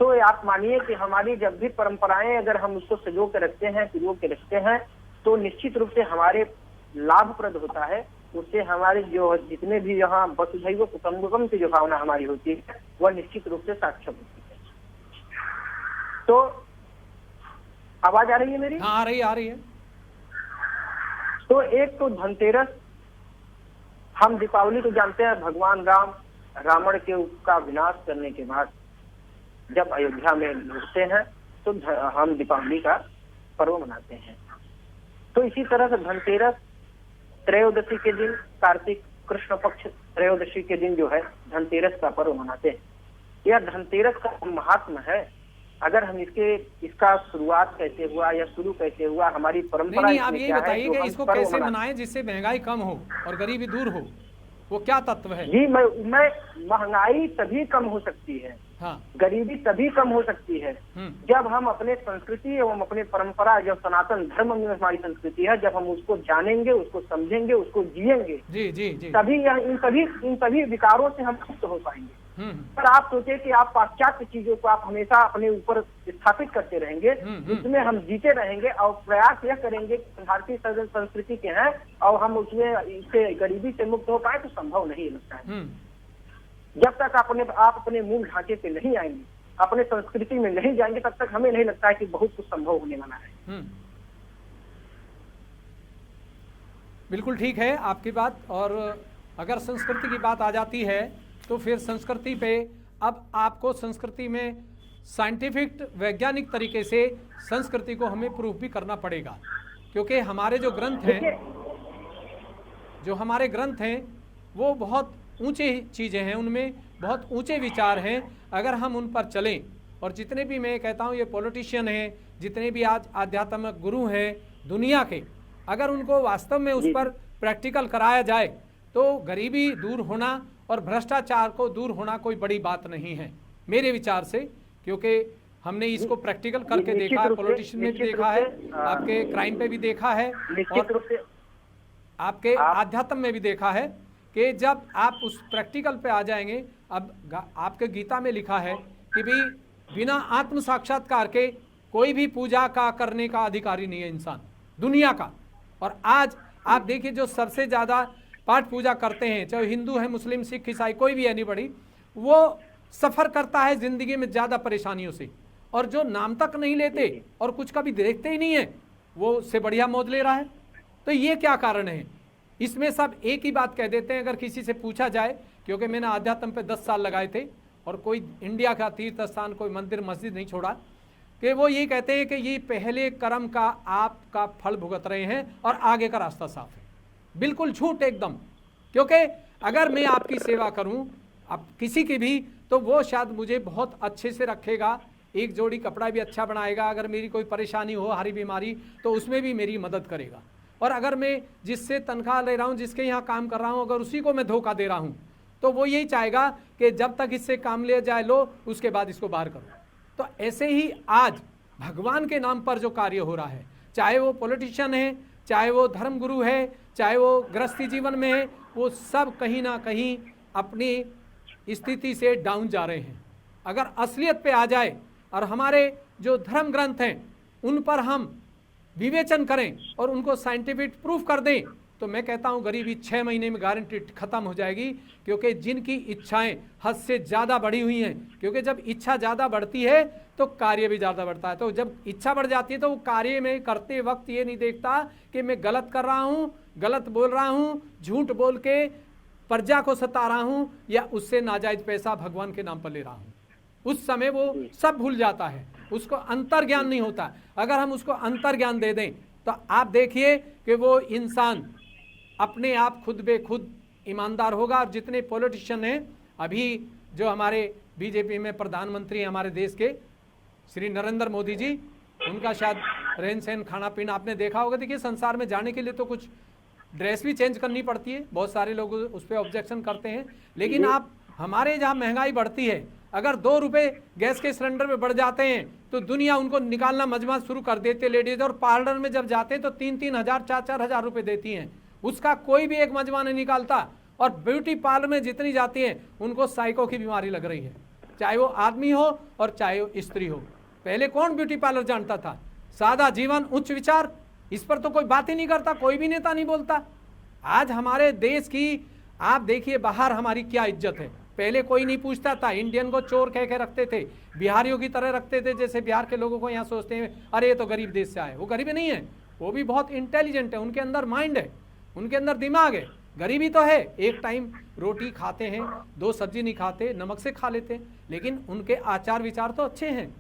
तो आप मानिए कि हमारी जब भी परंपराएं अगर हम उसको सजो के रखते हैं, पिरो के रखते हैं, तो निश्चित रूप से हमारे लाभप्रद होता है। उससे हमारे जो जितने भी यहाँ वसुधैव कुटुम्बकम की जो भावना हमारी होती है वह निश्चित रूप से सार्थक होती है। तो आवाज आ रही है मेरी? हाँ, आ रही है। तो एक तो धनतेरस, हम दीपावली को जानते हैं, भगवान राम रावण के का विनाश करने के बाद जब अयोध्या में लौटते हैं तो हम दीपावली का पर्व मनाते हैं। तो इसी तरह से धनतेरस त्रयोदशी के दिन, कार्तिक कृष्ण पक्ष त्रयोदशी के दिन जो है धनतेरस का पर्व मनाते हैं। यह धनतेरस का महात्मा है। अगर हम इसका शुरुआत कैसे हुआ या शुरू कैसे हुआ, हमारी परंपरा नहीं, आप यही बताइए कि इसको कैसे मनाएं जिससे महंगाई कम हो और गरीबी दूर हो, वो क्या तत्व है? जी मैं महंगाई तभी कम हो सकती है हाँ। गरीबी तभी कम हो सकती है जब हम अपने संस्कृति एवं अपने परंपरा, जब सनातन धर्म में हमारी संस्कृति है, जब हम उसको जानेंगे, उसको समझेंगे, उसको जिएंगे, जी जी जी, तभी इन सभी विकारों से हम मुक्त हो पाएंगे। पर आप सोचे कि आप पाश्चात्य चीजों को आप हमेशा अपने ऊपर स्थापित करते रहेंगे, उसमें हम जीते रहेंगे और प्रयास यह करेंगे कि भारतीय संस्कृति के हैं और हम उसमें इससे गरीबी से मुक्त हो पाए, तो संभव नहीं लगता है। जब तक आप अपने मूल ढांचे पे नहीं आएंगे, अपने संस्कृति में नहीं जाएंगे, तब तक हमें नहीं लगता है कि बहुत कुछ संभव होने वाला है। बिल्कुल ठीक है आपकी बात। और अगर संस्कृति की बात आ जाती है तो फिर संस्कृति पे अब आपको संस्कृति में साइंटिफिक वैज्ञानिक तरीके से संस्कृति को हमें प्रूफ भी करना पड़ेगा, क्योंकि हमारे जो हमारे ग्रंथ हैं वो बहुत ऊंचे चीज़ें हैं, उनमें बहुत ऊंचे विचार हैं। अगर हम उन पर चलें, और जितने भी मैं कहता हूँ ये पॉलिटिशियन हैं, जितने भी आज आध्यात्मिक गुरु हैं दुनिया के, अगर उनको वास्तव में उस पर प्रैक्टिकल कराया जाए तो गरीबी दूर होना और भ्रष्टाचार को दूर होना कोई बड़ी बात नहीं है मेरे विचार से, क्योंकि हमने इसको प्रैक्टिकल करके देखा है, पॉलिटिशियन में भी देखा है, आपके क्राइम पे भी देखा है, और आपके आध्यात्म में भी देखा है कि जब आप उस प्रैक्टिकल पे आ जाएंगे। अब आपके गीता में लिखा है कि भी बिना आत्म साक्षात्कार के कोई भी पूजा का करने का अधिकारी नहीं है इंसान दुनिया का। और आज आप देखिए जो सबसे ज़्यादा पाठ पूजा करते हैं, चाहे हिंदू है, मुस्लिम, सिख, ईसाई, कोई भी एनीबॉडी, वो सफ़र करता है ज़िंदगी में ज़्यादा परेशानियों से, और जो नाम तक नहीं लेते और कुछ कभी देखते ही नहीं है वो उससे बढ़िया मौज ले रहा है। तो ये क्या कारण है? इसमें सब एक ही बात कह देते हैं अगर किसी से पूछा जाए, क्योंकि मैंने आध्यात्म पे 10 साल लगाए थे और कोई इंडिया का तीर्थ स्थान, कोई मंदिर मस्जिद नहीं छोड़ा, कि वो ये कहते हैं कि ये पहले कर्म का आपका फल भुगत रहे हैं और आगे का रास्ता साफ है। बिल्कुल झूठ एकदम, क्योंकि अगर मैं आपकी सेवा करूं अब किसी की भी, तो वो शायद मुझे बहुत अच्छे से रखेगा, एक जोड़ी कपड़ा भी अच्छा बनाएगा, अगर मेरी कोई परेशानी हो, हरी बीमारी, तो उसमें भी मेरी मदद करेगा। और अगर मैं जिससे तनख्वाह ले रहा हूँ, जिसके यहाँ काम कर रहा हूँ, अगर उसी को मैं धोखा दे रहा हूँ, तो वो यही चाहेगा कि जब तक इससे काम लिया जाए लो, उसके बाद इसको बाहर करो। तो ऐसे ही आज भगवान के नाम पर जो कार्य हो रहा है, चाहे वो पॉलिटिशियन है, चाहे वो धर्मगुरु है, चाहे वो गृहस्थी जीवन में है, वो सब कहीं ना कहीं अपनी स्थिति से डाउन जा रहे हैं। अगर असलियत पे आ जाए और हमारे जो धर्म ग्रंथ हैं उन पर हम विवेचन करें और उनको साइंटिफिक प्रूफ कर दें, तो मैं कहता हूं गरीबी 6 महीने में गारंटीड खत्म हो जाएगी। क्योंकि जिनकी इच्छाएं हद से ज़्यादा बढ़ी हुई हैं, क्योंकि जब इच्छा ज़्यादा बढ़ती है तो कार्य भी ज़्यादा बढ़ता है। तो जब इच्छा बढ़ जाती है तो वो कार्य में करते वक्त ये नहीं देखता कि मैं गलत कर रहा हूँ, गलत बोल रहा हूँ, झूठ बोल के प्रजा को सता रहा हूँ, या उससे नाजायज पैसा भगवान के नाम पर ले रहा हूँ। उस समय वो सब भूल जाता है, उसको अंतर ज्ञान नहीं होता। अगर हम उसको अंतर ज्ञान दे दें तो आप देखिए कि वो इंसान अपने आप खुद बे खुद ईमानदार होगा। और जितने पॉलिटिशियन हैं, अभी जो हमारे बीजेपी में प्रधानमंत्री हैं हमारे देश के श्री नरेंद्र मोदी जी, उनका शायद रहन सहन, खाना पीना आपने देखा होगा। देखिए संसार में जाने के लिए तो कुछ ड्रेस भी चेंज करनी पड़ती है, बहुत सारे लोग उस पर ऑब्जेक्शन करते हैं, लेकिन आप हमारे जहाँ महंगाई बढ़ती है, अगर 2 रुपए गैस के सिलेंडर में बढ़ जाते हैं तो दुनिया उनको निकालना मजमा शुरू कर देते लेडीज। और पार्लर में जब जाते हैं तो 3-3 हज़ार 4-4 हज़ार रुपये देती हैं, उसका कोई भी एक मजमा नहीं निकालता। और ब्यूटी पार्लर में जितनी जाती हैं उनको साइको की बीमारी लग रही है, चाहे वो आदमी हो और चाहे वो स्त्री हो। पहले कौन ब्यूटी पार्लर जानता था? सादा जीवन, उच्च विचार, इस पर तो कोई बात ही नहीं करता, कोई भी नेता नहीं बोलता। आज हमारे देश की आप देखिए बाहर हमारी क्या इज्जत है। पहले कोई नहीं पूछता था, इंडियन को चोर कह के रखते थे, बिहारियों की तरह रखते थे। जैसे बिहार के लोगों को यहाँ सोचते हैं अरे ये तो गरीब देश से आए, वो गरीब नहीं है, वो भी बहुत इंटेलिजेंट है, उनके अंदर माइंड है, उनके अंदर दिमाग है। गरीबी तो है, एक टाइम रोटी खाते हैं, 2 सब्जी नहीं खाते, नमक से खा लेते हैं, लेकिन उनके आचार विचार तो अच्छे हैं।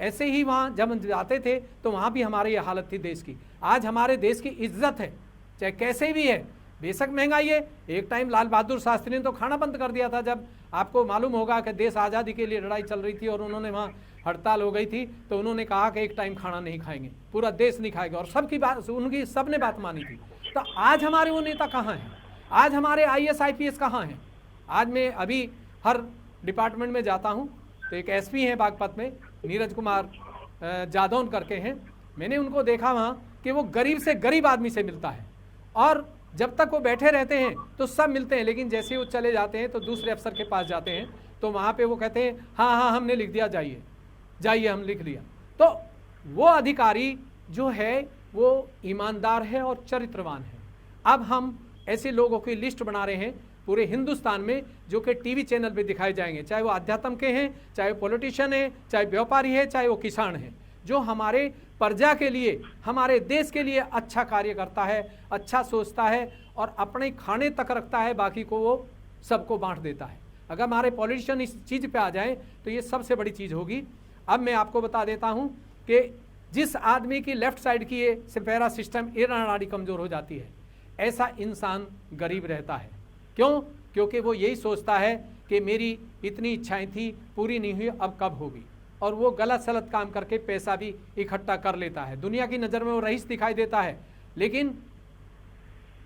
ऐसे ही वहाँ जब हम जाते थे तो वहाँ भी हमारी ये हालत थी देश की। आज हमारे देश की इज्जत है, चाहे कैसे भी है। बेशक महंगाई है, एक टाइम लाल बहादुर शास्त्री ने तो खाना बंद कर दिया था। जब आपको मालूम होगा कि देश आज़ादी के लिए लड़ाई चल रही थी और उन्होंने वहाँ हड़ताल हो गई थी, तो उन्होंने कहा कि एक टाइम खाना नहीं खाएंगे, पूरा देश नहीं खाएगा, और सबकी बात, उनकी सबने बात मानी थी। तो आज हमारे वो नेता कहाँ हैं? आज हमारे IAS IPS कहाँ हैं? आज मैं अभी हर डिपार्टमेंट में जाता हूँ तो एक एसपी हैं बागपत में, नीरज कुमार जादौन करके हैं, मैंने उनको देखा वहाँ कि वो गरीब से गरीब आदमी से मिलता है, और जब तक वो बैठे रहते हैं तो सब मिलते हैं, लेकिन जैसे वो चले जाते हैं तो दूसरे अफसर के पास जाते हैं तो वहाँ पे वो कहते हैं हाँ हाँ हमने लिख दिया, जाइए जाइए हम लिख लिया। तो वो अधिकारी जो है वो ईमानदार है और चरित्रवान है। अब हम ऐसे लोगों की लिस्ट बना रहे हैं पूरे हिंदुस्तान में जो कि टीवी चैनल पे दिखाए जाएंगे, चाहे वो अध्यात्म के हैं, चाहे पॉलिटिशियन है, चाहे व्यापारी है, चाहे वो किसान है, जो हमारे प्रजा के लिए, हमारे देश के लिए अच्छा कार्य करता है, अच्छा सोचता है और अपने खाने तक रखता है, बाकी को वो सबको बांट देता है। अगर हमारे पॉलिटिशियन इस चीज़ पे आ जाएं तो ये सबसे बड़ी चीज़ होगी। अब मैं आपको बता देता हूँ कि जिस आदमी की लेफ्ट साइड की ये सिपेरा सिस्टम नाड़ी कमज़ोर हो जाती है, ऐसा इंसान गरीब रहता है। क्यों? क्योंकि वो यही सोचता है कि मेरी इतनी इच्छाएं थी, पूरी नहीं हुई, अब कब होगी, और वो गलत सलत काम करके पैसा भी इकट्ठा कर लेता है। दुनिया की नज़र में वो रईस दिखाई देता है, लेकिन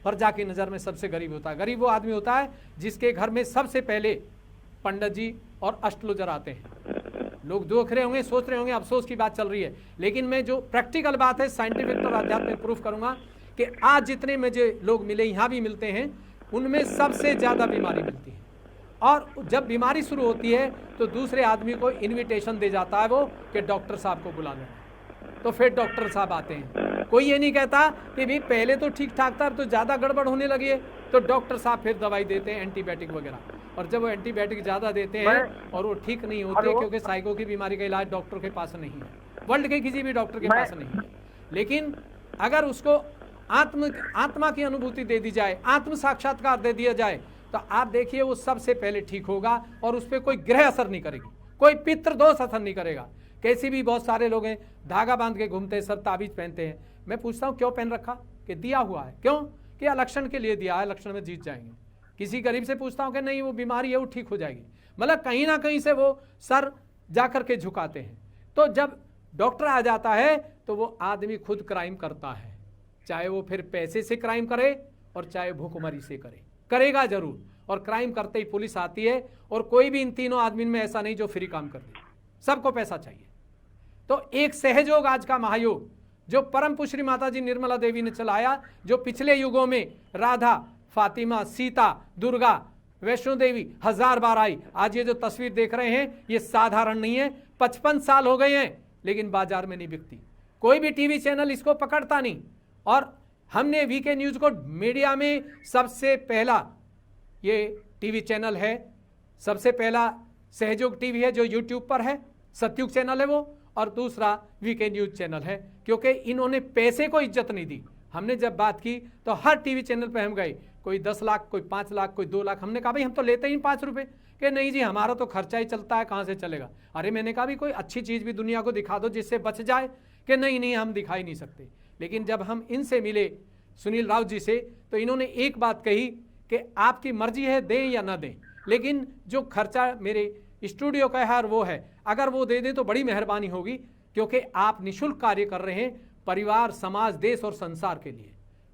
प्रजा की नज़र में सबसे गरीब होता है। गरीब वो आदमी होता है जिसके घर में सबसे पहले पंडित जी और अष्टलोचर आते हैं। लोग देख रहे होंगे, सोच रहे होंगे अफसोस की बात चल रही है, लेकिन मैं जो प्रैक्टिकल बात है, साइंटिफिक और आध्यात्मिक प्रूफ करूंगा कि आज जितने मुझे लोग मिले, यहाँ भी मिलते हैं, उनमें सबसे ज़्यादा बीमारी मिलती है। और जब बीमारी शुरू होती है तो दूसरे आदमी को इनविटेशन दे जाता है वो कि डॉक्टर साहब को बुला लें, तो फिर डॉक्टर साहब आते हैं। कोई ये नहीं कहता कि भाई पहले तो ठीक ठाक था, तो ज़्यादा गड़बड़ होने लगी है, तो डॉक्टर साहब फिर दवाई देते हैं, एंटीबायोटिक वगैरह। और जब वो एंटीबायोटिक ज़्यादा देते हैं और वो ठीक नहीं होते, क्योंकि साइको की बीमारी का इलाज डॉक्टर के पास नहीं है, वर्ल्ड के किसी भी डॉक्टर के पास नहीं है। लेकिन अगर उसको आत्मा की अनुभूति दे दी जाए, आत्म साक्षात्कार दे दिया जाए, तो आप देखिए वो सबसे पहले ठीक होगा और उस पर कोई ग्रह असर नहीं करेगी, कोई पितृ दोष असर नहीं करेगा। कैसी भी बहुत सारे लोग हैं धागा बांध के घूमते हैं, सब ताबीज पहनते हैं। मैं पूछता हूँ क्यों पहन रखा? कि दिया हुआ है। क्यों? कि इलेक्शन के लिए दिया है, इलेक्शन में जीत जाएंगे। किसी गरीब से पूछता हूँ कि नहीं वो बीमारी है, वो ठीक हो जाएगी। मतलब कहीं ना कहीं से वो सर जा कर के झुकाते हैं। तो जब डॉक्टर आ जाता है तो वो आदमी खुद क्राइम करता है, चाहे वो फिर पैसे से क्राइम करे और चाहे भूखमरी से करे, करेगा जरूर। और क्राइम करते ही पुलिस आती है, और कोई भी इन तीनों आदमी में ऐसा नहीं जो फ्री काम कर दे, सबको पैसा चाहिए। तो एक सहयोग आज का महायोग जो परम पुश्री माता जी निर्मला देवी ने चलाया, जो पिछले युगों में राधा, फातिमा, सीता, दुर्गा, वैष्णो देवी 1000 बार आई, आज ये जो तस्वीर देख रहे हैं ये साधारण नहीं है। 55 साल हो गए हैं लेकिन बाजार में नहीं बिकती, कोई भी टीवी चैनल इसको पकड़ता नहीं। और हमने वीके न्यूज को मीडिया में सबसे पहला ये टीवी चैनल है, सबसे पहला सहयोग टीवी है जो यूट्यूब पर है, सतयुग चैनल है वो, और दूसरा वीके न्यूज चैनल है, क्योंकि इन्होंने पैसे को इज्जत नहीं दी। हमने जब बात की तो हर टीवी चैनल पे हम गए, कोई 10 लाख, कोई 5 लाख, कोई 2 लाख। हमने कहा भाई हम तो लेते ही 5 रुपए, कि नहीं जी हमारा तो खर्चा ही चलता है, कहाँ से चलेगा। अरे मैंने कहा भी कोई अच्छी चीज़ भी दुनिया को दिखा दो जिससे बच जाए, कि नहीं हम दिखा ही नहीं सकते। लेकिन जब हम इनसे मिले, सुनील राउत जी से, तो इन्होंने एक बात कही कि आपकी मर्जी है दें या ना दें, लेकिन जो खर्चा मेरे स्टूडियो का है वो है, अगर वो दे दें तो बड़ी मेहरबानी होगी, क्योंकि आप निःशुल्क कार्य कर रहे हैं परिवार, समाज, देश और संसार के लिए।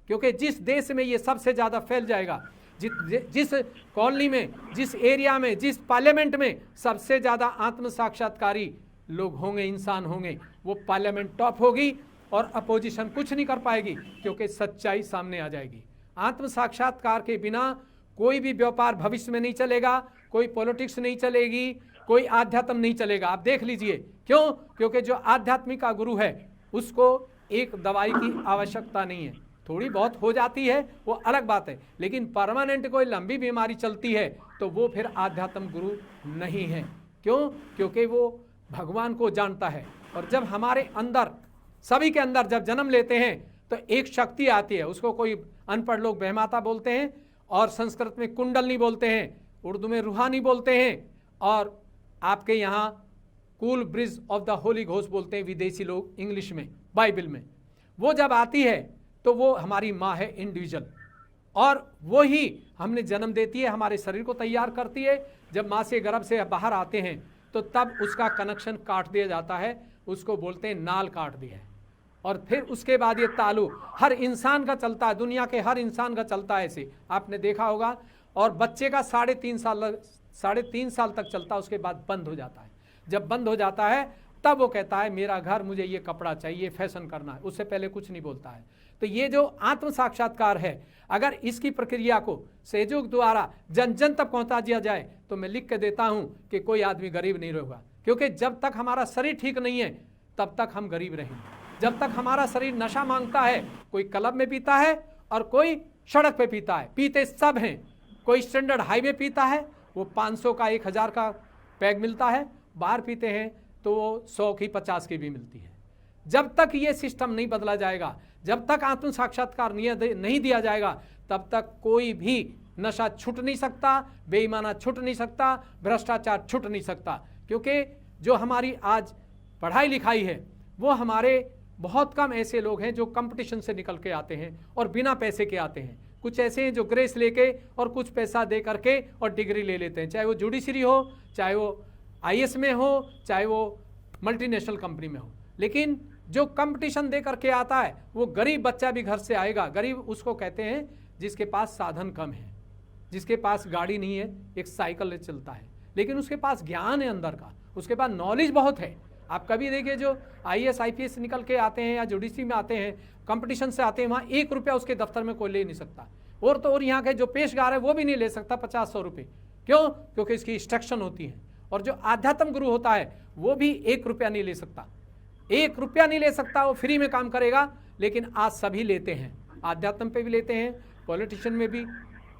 क्योंकि जिस देश में ये सबसे ज़्यादा फैल जाएगा, जिस कॉलोनी में, जिस एरिया में, जिस पार्लियामेंट में सबसे ज़्यादा आत्म साक्षात्कारी लोग होंगे, इंसान होंगे, वो पार्लियामेंट टॉप होगी और अपोजिशन कुछ नहीं कर पाएगी, क्योंकि सच्चाई सामने आ जाएगी। आत्म साक्षात्कार के बिना कोई भी व्यापार भविष्य में नहीं चलेगा, कोई पॉलिटिक्स नहीं चलेगी, कोई आध्यात्म नहीं चलेगा। आप देख लीजिए क्यों? क्योंकि जो आध्यात्मिक का गुरु है उसको एक दवाई की आवश्यकता नहीं है, थोड़ी बहुत हो जाती है वो अलग बात है, लेकिन परमानेंट कोई लंबी बीमारी चलती है तो वो फिर आध्यात्म गुरु नहीं है। क्यों? क्योंकि वो भगवान को जानता है। और जब हमारे अंदर, सभी के अंदर जब जन्म लेते हैं तो एक शक्ति आती है, उसको कोई अनपढ़ लोग बहमाता बोलते हैं, और संस्कृत में कुंडलनी बोलते हैं, उर्दू में रूहानी बोलते हैं, और आपके यहाँ cool bridge of the Holi ghost बोलते हैं विदेशी लोग इंग्लिश में, बाइबल में। वो जब आती है तो वो हमारी माँ है इंडिविजुअल, और वो ही हमने जन्म देती है, हमारे शरीर को तैयार करती है। जब माँ से गर्भ से बाहर आते हैं तो तब उसका कनेक्शन काट दिया जाता है, उसको बोलते हैं नाल काट दिया है। और फिर उसके बाद ये तालु हर इंसान का चलता है, दुनिया के हर इंसान का चलता है, ऐसे आपने देखा होगा। और बच्चे का 3.5 साल तक चलता है, उसके बाद बंद हो जाता है। जब बंद हो जाता है तब वो कहता है मेरा घर, मुझे ये कपड़ा चाहिए, फैशन करना है, उससे पहले कुछ नहीं बोलता है। तो ये जो आत्म साक्षात्कार है, अगर इसकी प्रक्रिया को सहयोग द्वारा जन जन तक पहुंचा दिया जाए तो मैं लिख के देता हूं कि कोई आदमी गरीब नहीं रहेगा। क्योंकि जब तक हमारा शरीर ठीक नहीं है तब तक हम गरीब रहेंगे। जब तक हमारा शरीर नशा मांगता है, कोई क्लब में पीता है और कोई सड़क पे पीता है, पीते सब हैं। कोई स्टैंडर्ड हाईवे पीता है, वो 500 का 1000 का पैग मिलता है, बाहर पीते हैं तो वो 100 की 50 की भी मिलती है। जब तक ये सिस्टम नहीं बदला जाएगा, जब तक आत्म साक्षात्कार नहीं दिया जाएगा, तब तक कोई भी नशा छूट नहीं सकता, बेईमाना छूट नहीं सकता, भ्रष्टाचार छूट नहीं सकता। क्योंकि जो हमारी आज पढ़ाई लिखाई है वो हमारे बहुत कम ऐसे लोग हैं जो कंपटीशन से निकल के आते हैं और बिना पैसे के आते हैं। कुछ ऐसे हैं जो ग्रेस लेके और कुछ पैसा दे करके और डिग्री ले लेते हैं, चाहे वो जुडिशरी हो, चाहे वो IAS में हो, चाहे वो मल्टीनेशनल कंपनी में हो। लेकिन जो कंपटीशन दे करके आता है वो गरीब बच्चा भी घर से आएगा। गरीब उसको कहते हैं जिसके पास साधन कम है, जिसके पास गाड़ी नहीं है, एक साइकिल चलता है, लेकिन उसके पास ज्ञान है अंदर का, उसके पास नॉलेज बहुत है। आप कभी देखिए जो IAS IPS निकल के आते हैं या जुडिशरी में आते हैं, कंपटीशन से आते हैं, वहाँ 1 रुपया उसके दफ्तर में कोई ले नहीं सकता। और तो और यहाँ के जो पेशगार है वो भी नहीं ले सकता 50-100 रुपये। क्यों? क्योंकि इसकी इंस्ट्रक्शन होती है। और जो आध्यात्म गुरु होता है वो भी 1 रुपया नहीं ले सकता, 1 रुपया नहीं ले सकता, वो फ्री में काम करेगा। लेकिन आज सभी लेते हैं, आध्यात्म पे भी लेते हैं, पॉलिटिशियन में भी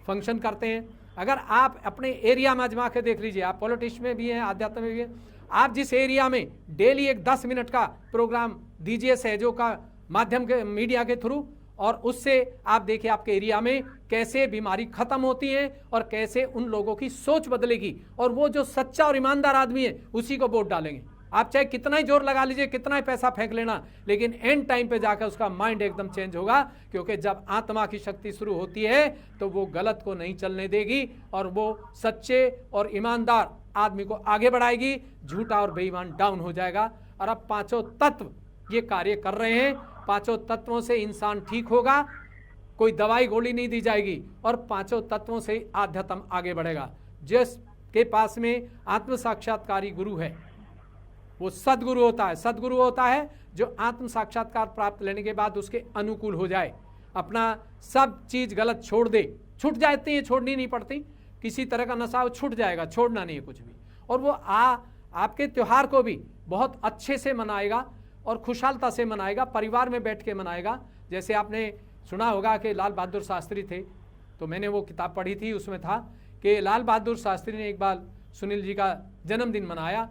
फंक्शन करते हैं। अगर आप अपने एरिया में आजमा के देख लीजिए, आप पॉलिटिशियन में भी हैं, आध्यात्म में भी हैं, आप जिस एरिया में डेली एक 10 मिनट का प्रोग्राम दीजिए सहयोग का माध्यम के मीडिया के थ्रू, और उससे आप देखिए आपके एरिया में कैसे बीमारी खत्म होती है और कैसे उन लोगों की सोच बदलेगी। और वो जो सच्चा और ईमानदार आदमी है उसी को वोट डालेंगे। आप चाहे कितना ही जोर लगा लीजिए, कितना ही पैसा फेंक लेना, लेकिन एंड टाइम पे जाकर उसका माइंड एकदम चेंज होगा। क्योंकि जब आत्मा की शक्ति शुरू होती है तो वो गलत को नहीं चलने देगी और वो सच्चे और ईमानदार आदमी को आगे बढ़ाएगी, झूठा और बेईमान डाउन हो जाएगा। और अब 5 तत्व ये कार्य कर रहे हैं। 5 तत्वों से इंसान ठीक होगा, कोई दवाई गोली नहीं दी जाएगी, और 5 तत्वों से आध्यात्म आगे बढ़ेगा। जिसके पास में आत्म साक्षात्कारी गुरु है वो सदगुरु होता है। सदगुरु होता है जो आत्म साक्षात्कार प्राप्त लेने के बाद उसके अनुकूल हो जाए, अपना सब चीज गलत छोड़ दे। छूट जाती है, छोड़नी नहीं पड़ती, किसी तरह का नशा छूट जाएगा, छोड़ना नहीं है कुछ भी। और वो आपके त्योहार को भी बहुत अच्छे से मनाएगा और खुशहालता से मनाएगा, परिवार में बैठ के मनाएगा। जैसे आपने सुना होगा कि लाल बहादुर शास्त्री थे, तो मैंने वो किताब पढ़ी थी, उसमें था कि लाल बहादुर शास्त्री ने एक बार सुनील जी का जन्मदिन मनाया,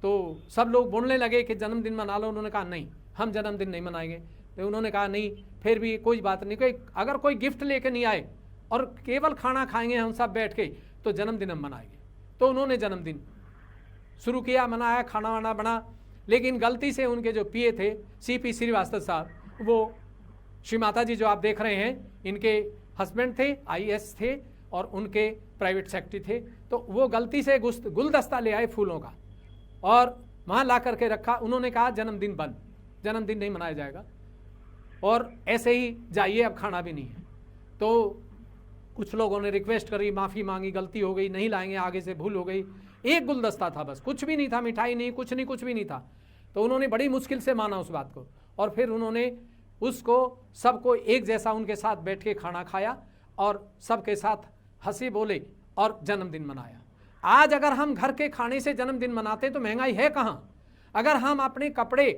तो सब लोग बोलने लगे कि जन्मदिन मना लो। उन्होंने कहा नहीं, हम जन्मदिन नहीं मनाएंगे। तो उन्होंने कहा नहीं, फिर भी कोई बात नहीं, कोई अगर कोई गिफ्ट लेके नहीं आए और केवल खाना खाएंगे हम सब बैठ के तो जन्मदिन हम मनाएंगे। तो उन्होंने जन्मदिन शुरू किया, मनाया, खाना वाना बना। लेकिन गलती से उनके जो पीए थे CP श्रीवास्तव साहब, वो श्री माता जी जो आप देख रहे हैं, इनके हस्बैंड थे, IAS थे और उनके प्राइवेट सेक्रेटरी थे। तो वो गलती से गुलदस्ता ले आए फूलों का और वहाँ ला करके रखा। उन्होंने कहा जन्मदिन बंद, जन्मदिन नहीं मनाया जाएगा और ऐसे ही जाइए, अब खाना भी नहीं है। तो कुछ लोगों ने रिक्वेस्ट करी, माफ़ी मांगी, गलती हो गई, नहीं लाएंगे, आगे से भूल हो गई। एक गुलदस्ता था बस, कुछ भी नहीं था, मिठाई नहीं, कुछ भी नहीं था। तो उन्होंने बड़ी मुश्किल से माना उस बात को और फिर उन्होंने उसको सबको एक जैसा उनके साथ बैठ के खाना खाया और सबके साथ हंसी बोले और जन्मदिन मनाया। आज अगर हम घर के खाने से जन्मदिन मनाते तो महंगाई है कहाँ? अगर हम अपने कपड़े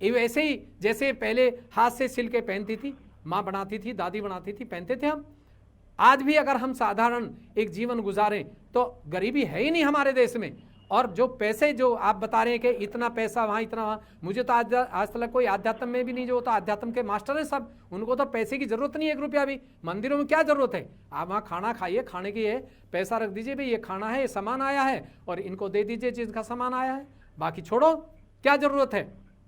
वैसे ही जैसे पहले हाथ से सिल के पहनती थी, माँ बनाती थी, दादी बनाती थी, पहनते थे हम, आज भी अगर हम साधारण एक जीवन गुजारें तो गरीबी है ही नहीं हमारे देश में। और जो पैसे जो आप बता रहे हैं कि इतना पैसा वहाँ, इतना वहाँ, मुझे तो आज तक कोई आध्यात्म में भी नहीं, जो होता आध्यात्म के मास्टर हैं सब, उनको तो पैसे की जरूरत नहीं है, 1 रुपया भी। मंदिरों में क्या जरूरत है? आप वहाँ खाना खाइए, खाने की है, पैसा रख दीजिए, भाई ये खाना है, ये सामान आया है और इनको दे दीजिए जिनका सामान आया है, बाकी छोड़ो, क्या जरूरत है?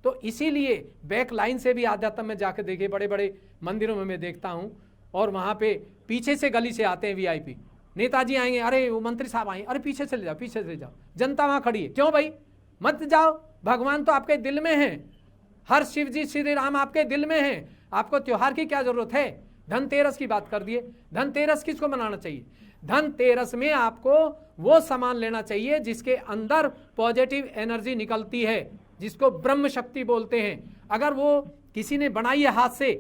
तो इसीलिए बैक लाइन से भी आध्यात्म में जाकर देखिए, बड़े बड़े मंदिरों में मैं देखता हूँ और वहाँ पे पीछे से गली से आते हैं VIP, नेताजी आएंगे, अरे वो मंत्री साहब आएंगे, अरे पीछे से ले जाओ, पीछे से ले जाओ, जनता वहाँ खड़ी है, क्यों भाई मत जाओ, भगवान तो आपके दिल में है, हर शिव जी श्री राम आपके दिल में है, आपको त्योहार की क्या जरूरत है? धनतेरस की बात कर दिए। धनतेरस किसको मनाना चाहिए? धनतेरस में आपको वो सामान लेना चाहिए जिसके अंदर पॉजिटिव एनर्जी निकलती है, जिसको ब्रह्म शक्ति बोलते हैं। अगर वो किसी ने बनाई है हाथ से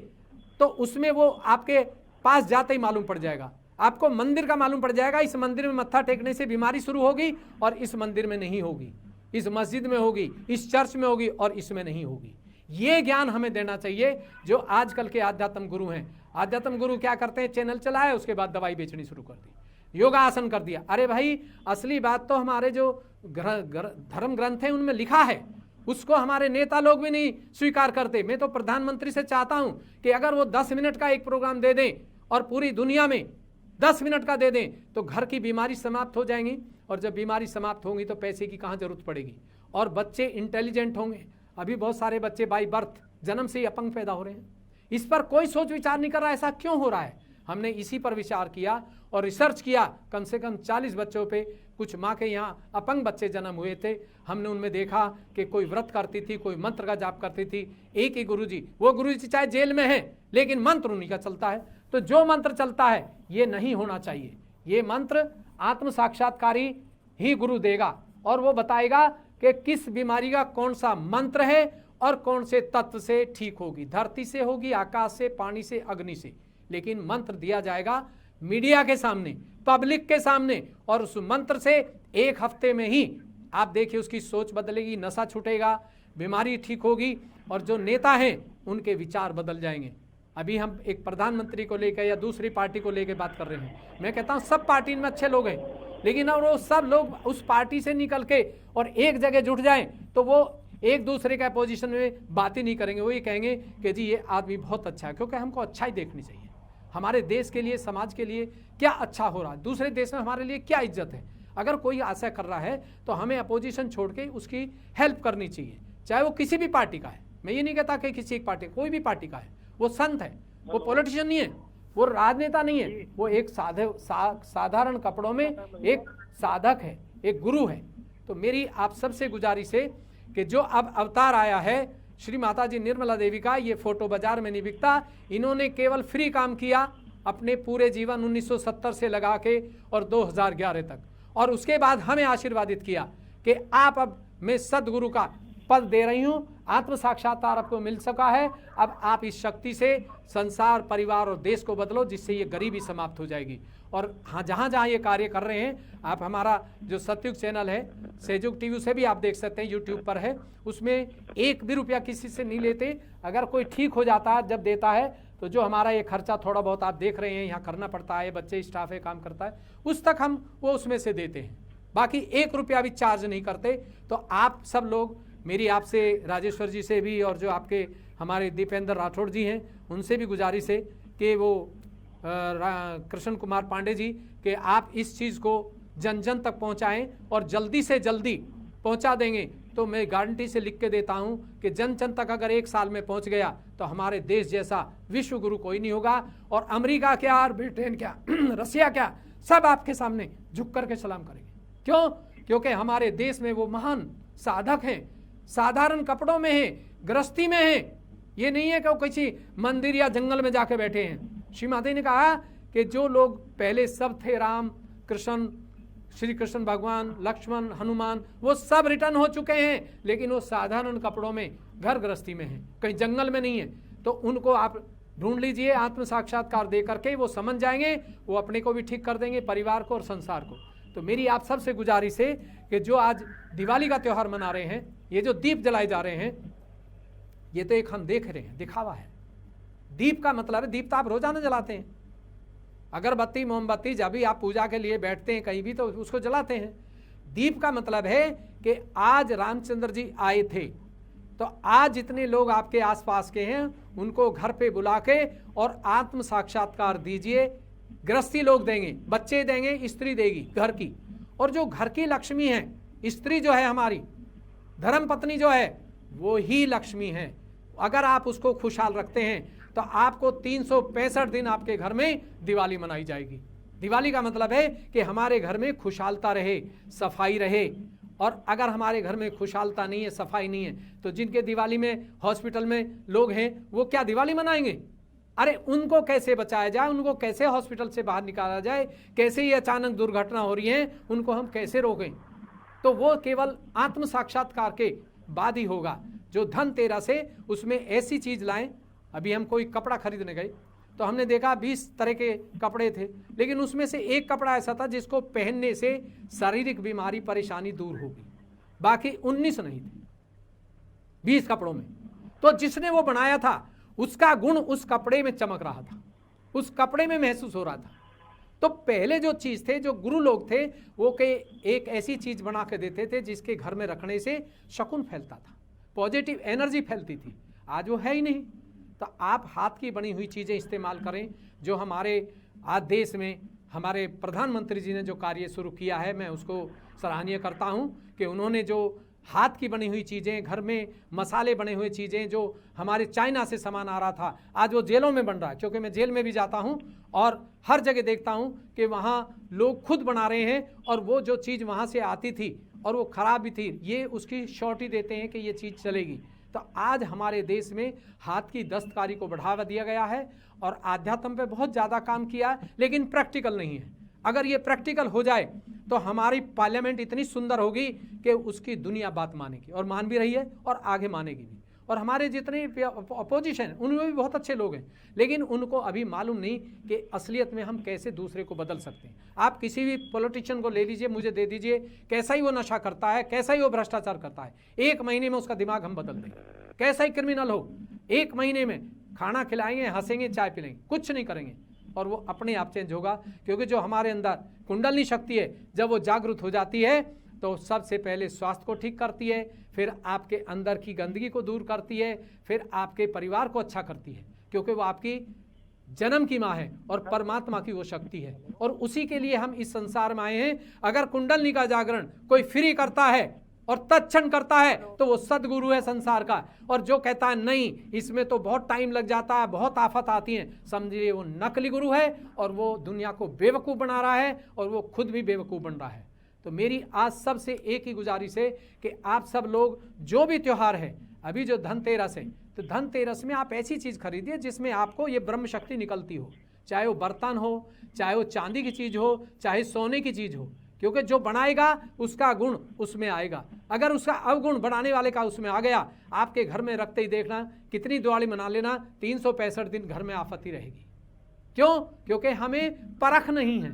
तो उसमें वो आपके पास जाते ही मालूम पड़ जाएगा, आपको मंदिर का मालूम पड़ जाएगा। इस मंदिर में मत्था टेकने से बीमारी शुरू होगी और इस मंदिर में नहीं होगी, इस मस्जिद में होगी, इस चर्च में होगी और इसमें नहीं होगी। ये ज्ञान हमें देना चाहिए जो आजकल के आध्यात्म गुरु हैं। आध्यात्म गुरु क्या करते हैं? चैनल चलाए, उसके बाद दवाई बेचनी शुरू कर दी, योगासन कर दिया। अरे भाई, असली बात तो हमारे जो धर्म ग्रंथ हैं उनमें लिखा है, उसको हमारे नेता लोग भी नहीं स्वीकार करते। मैं तो प्रधानमंत्री से चाहता हूं कि अगर वो 10 मिनट का एक प्रोग्राम दे दें और पूरी दुनिया में 10 मिनट का दे दें तो घर की बीमारी समाप्त हो जाएंगी, और जब बीमारी समाप्त होंगी तो पैसे की कहाँ जरूरत पड़ेगी, और बच्चे इंटेलिजेंट होंगे। अभी बहुत सारे बच्चे बाई बर्थ जन्म से ही अपंग पैदा हो रहे हैं। इस पर कोई सोच विचार नहीं कर रहा, ऐसा क्यों हो रहा है? हमने इसी पर विचार किया और रिसर्च किया। कम से कम 40 बच्चों पे, कुछ माँ के यहाँ अपंग बच्चे जन्म हुए थे। हमने उनमें देखा कि कोई व्रत करती थी, कोई मंत्र का जाप करती थी। एक ही गुरुजी, वो गुरुजी चाहे जेल में है लेकिन मंत्र उन्हीं का चलता है। तो जो मंत्र चलता है ये नहीं होना चाहिए। ये मंत्र आत्म साक्षात्कारी ही गुरु देगा और वो बताएगा कि किस बीमारी का कौन सा मंत्र है और कौन से तत्व से ठीक होगी। धरती से होगी, आकाश से, पानी से, अग्नि से। लेकिन मंत्र दिया जाएगा मीडिया के सामने, पब्लिक के सामने, और उस मंत्र से 1 हफ्ते में ही आप देखिए उसकी सोच बदलेगी, नशा छूटेगा, बीमारी ठीक होगी और जो नेता हैं उनके विचार बदल जाएंगे। अभी हम एक प्रधानमंत्री को लेकर या दूसरी पार्टी को लेकर बात कर रहे हैं। मैं कहता हूं सब पार्टी में अच्छे लोग हैं, लेकिन और वो सब लोग उस पार्टी से निकल के और एक जगह जुट जाएं तो वो एक दूसरे का पोजीशन में बात ही नहीं करेंगे। वो ये कहेंगे कि जी ये आदमी बहुत अच्छा है, क्योंकि हमको अच्छा ही देखनी चाहिए। हमारे देश के लिए, समाज के लिए क्या अच्छा हो रहा है, दूसरे देश में हमारे लिए क्या इज्जत है। अगर कोई ऐसा कर रहा है तो हमें अपोजिशन छोड़ के उसकी हेल्प करनी चाहिए, चाहे वो किसी भी पार्टी का है। मैं ये नहीं कहता कि किसी एक पार्टी, कोई भी पार्टी का है। वो संत है, वो पॉलिटिशियन नहीं है, वो राजनेता नहीं है, वो एक साधारण कपड़ों में एक साधक है, एक गुरु है। तो मेरी आप सबसे गुजारिश है कि जो अब अवतार आया है श्री माता जी निर्मला देवी का, ये फोटो बाजार में नहीं बिकता। इन्होंने केवल फ्री काम किया अपने पूरे जीवन 1970 से लगा के और 2011 तक, और उसके बाद हमें आशीर्वादित किया कि आप अब मैं सदगुरु का पद दे रही हूँ, आत्म साक्षात्कार आपको मिल सका है। अब आप इस शक्ति से संसार, परिवार और देश को बदलो, जिससे ये गरीबी समाप्त हो जाएगी। और हाँ, जहाँ जहाँ ये कार्य कर रहे हैं, आप हमारा जो सतयुग चैनल है, सहयोग टीवी से भी आप देख सकते हैं, यूट्यूब पर है, उसमें 1 भी रुपया किसी से नहीं लेते। अगर कोई ठीक हो जाता है, जब देता है, तो जो हमारा ये खर्चा थोड़ा बहुत आप देख रहे हैं यहाँ करना पड़ता है, बच्चे स्टाफ है काम करता है, उस तक हम वो उसमें से देते हैं। बाकी 1 रुपया भी चार्ज नहीं करते। तो आप सब लोग, मेरी आपसे, राजेश्वर जी से भी, और जो आपके हमारे दीपेंद्र राठौड़ जी हैं उनसे भी गुजारिश है कि वो कृष्ण कुमार पांडे जी कि आप इस चीज़ को जन जन तक पहुंचाएं, और जल्दी से जल्दी पहुंचा देंगे तो मैं गारंटी से लिख के देता हूं कि जन जन तक अगर 1 साल में पहुंच गया तो हमारे देश जैसा विश्व गुरु कोई नहीं होगा। और अमेरिका क्या और ब्रिटेन क्या रसिया क्या, सब आपके सामने झुक करके सलाम करेंगे। क्यों? क्योंकि हमारे देश में वो महान साधक हैं, साधारण कपड़ों में हैं, गृहस्थी में हैं। ये नहीं है कि वो किसी मंदिर या जंगल में जाके बैठे हैं। श्री माता ने कहा कि जो लोग पहले सब थे, राम, कृष्ण, श्री कृष्ण भगवान, लक्ष्मण, हनुमान, वो सब रिटर्न हो चुके हैं, लेकिन वो साधारण कपड़ों में घर गृहस्थी में हैं, कहीं जंगल में नहीं है। तो उनको आप ढूंढ लीजिए, आत्म साक्षात्कार दे करके वो समझ जाएंगे, वो अपने को भी ठीक कर देंगे, परिवार को और संसार को। तो मेरी आप सबसे गुजारिश है कि जो आज दिवाली का त्यौहार मना रहे हैं, ये जो दीप जलाए जा रहे हैं, ये तो एक हम देख रहे हैं, दिखावा है। दीप का मतलब है, दीप तो आप रोजाना जलाते हैं, अगरबत्ती, मोमबत्ती, जब भी आप पूजा के लिए बैठते हैं कहीं भी तो उसको जलाते हैं। दीप का मतलब है कि आज रामचंद्र जी आए थे, तो आज जितने लोग आपके आसपास के हैं उनको घर पे बुला के और आत्म साक्षात्कार दीजिए। गृहस्थी लोग देंगे, बच्चे देंगे, स्त्री देगी घर की, और जो घर की लक्ष्मी है, स्त्री जो है हमारी धर्म पत्नी जो है, वो ही लक्ष्मी है। अगर आप उसको खुशहाल रखते हैं तो आपको 365 दिन आपके घर में दिवाली मनाई जाएगी। दिवाली का मतलब है कि हमारे घर में खुशहालता रहे, सफाई रहे। और अगर हमारे घर में खुशहालता नहीं है, सफाई नहीं है, तो जिनके दिवाली में हॉस्पिटल में लोग हैं वो क्या दिवाली मनाएंगे? अरे उनको कैसे बचाया जाए, उनको कैसे हॉस्पिटल से बाहर निकाला जाए, कैसे ये अचानक दुर्घटना हो रही है उनको हम कैसे रोकें। तो वो केवल आत्म साक्षात्कार के बाद ही होगा। जो धनतेरस है उसमें ऐसी चीज लाएं। अभी हम कोई कपड़ा खरीदने गए तो हमने देखा 20 तरह के कपड़े थे, लेकिन उसमें से एक कपड़ा ऐसा था जिसको पहनने से शारीरिक बीमारी परेशानी दूर होगी, बाकी 19 नहीं थे 20 कपड़ों में। तो जिसने वो बनाया था उसका गुण उस कपड़े में चमक रहा था, उस कपड़े में महसूस हो रहा था। तो पहले जो चीज थे, जो गुरु लोग थे, वो के एक ऐसी चीज बना के देते थे जिसके घर में रखने से शकुन फैलता था, पॉजिटिव एनर्जी फैलती थी। आज वो है ही नहीं। तो आप हाथ की बनी हुई चीजें इस्तेमाल करें। जो हमारे आज देश में हमारे प्रधानमंत्री जी ने जो कार्य शुरू किया है, मैं उसको सराहनीय करता हूं कि उन्होंने जो हाथ की बनी हुई चीज़ें, घर में मसाले बने हुए चीज़ें, जो हमारे चाइना से सामान आ रहा था, आज वो जेलों में बन रहा है। क्योंकि मैं जेल में भी जाता हूँ और हर जगह देखता हूँ कि वहाँ लोग खुद बना रहे हैं, और वो जो चीज़ वहाँ से आती थी और वो ख़राब भी थी, ये उसकी श्योरिटी देते हैं कि ये चीज़ चलेगी। तो आज हमारे देश में हाथ की दस्तकारी को बढ़ावा दिया गया है और आध्यात्म पे बहुत ज़्यादा काम किया है, लेकिन प्रैक्टिकल नहीं है। अगर ये प्रैक्टिकल हो जाए तो हमारी पार्लियामेंट इतनी सुंदर होगी कि उसकी दुनिया बात मानेगी, और मान भी रही है और आगे मानेगी भी। और हमारे जितने अपोजिशन उनमें भी बहुत अच्छे लोग हैं, लेकिन उनको अभी मालूम नहीं कि असलियत में हम कैसे दूसरे को बदल सकते हैं। आप किसी भी पॉलिटिशियन को ले लीजिए, मुझे दे दीजिए, कैसा ही वो नशा करता है, कैसा ही वो भ्रष्टाचार करता है, 1 महीने में उसका दिमाग हम बदल देंगे। कैसा ही क्रिमिनल हो, 1 महीने में खाना खिलाएंगे, हंसेंगे, चाय पिलाएंगे, कुछ नहीं करेंगे, और वो अपने आप चेंज होगा। क्योंकि जो हमारे अंदर कुंडलनी शक्ति है, जब वो जागृत हो जाती है तो सबसे पहले स्वास्थ्य को ठीक करती है, फिर आपके अंदर की गंदगी को दूर करती है, फिर आपके परिवार को अच्छा करती है, क्योंकि वो आपकी जन्म की माँ है और परमात्मा की वो शक्ति है। और उसी के लिए हम इस संसार में आए हैं। अगर कुंडलनी का जागरण कोई फ्री करता है और तत्क्षण करता है तो वो सदगुरु है संसार का। और जो कहता है नहीं, इसमें तो बहुत टाइम लग जाता है, बहुत आफत आती है, समझिए वो नकली गुरु है और वो दुनिया को बेवकूफ़ बना रहा है और वो खुद भी बेवकूफ़ बन रहा है। तो मेरी आज सबसे एक ही गुजारिश है कि आप सब लोग जो भी त्यौहार है, अभी जो धनतेरस है, तो धनतेरस में आप ऐसी चीज़ खरीदिए जिसमें आपको ये ब्रह्म शक्ति निकलती हो, चाहे वो बर्तन हो, चाहे वो चांदी की चीज़ हो, चाहे सोने की चीज़ हो। क्योंकि जो बनाएगा उसका गुण उसमें आएगा। अगर उसका अवगुण बनाने वाले का उसमें आ गया, आपके घर में रखते ही देखना, कितनी दिवाली मना लेना, 365 दिन घर में आफत ही रहेगी। क्यों? क्योंकि हमें परख नहीं है।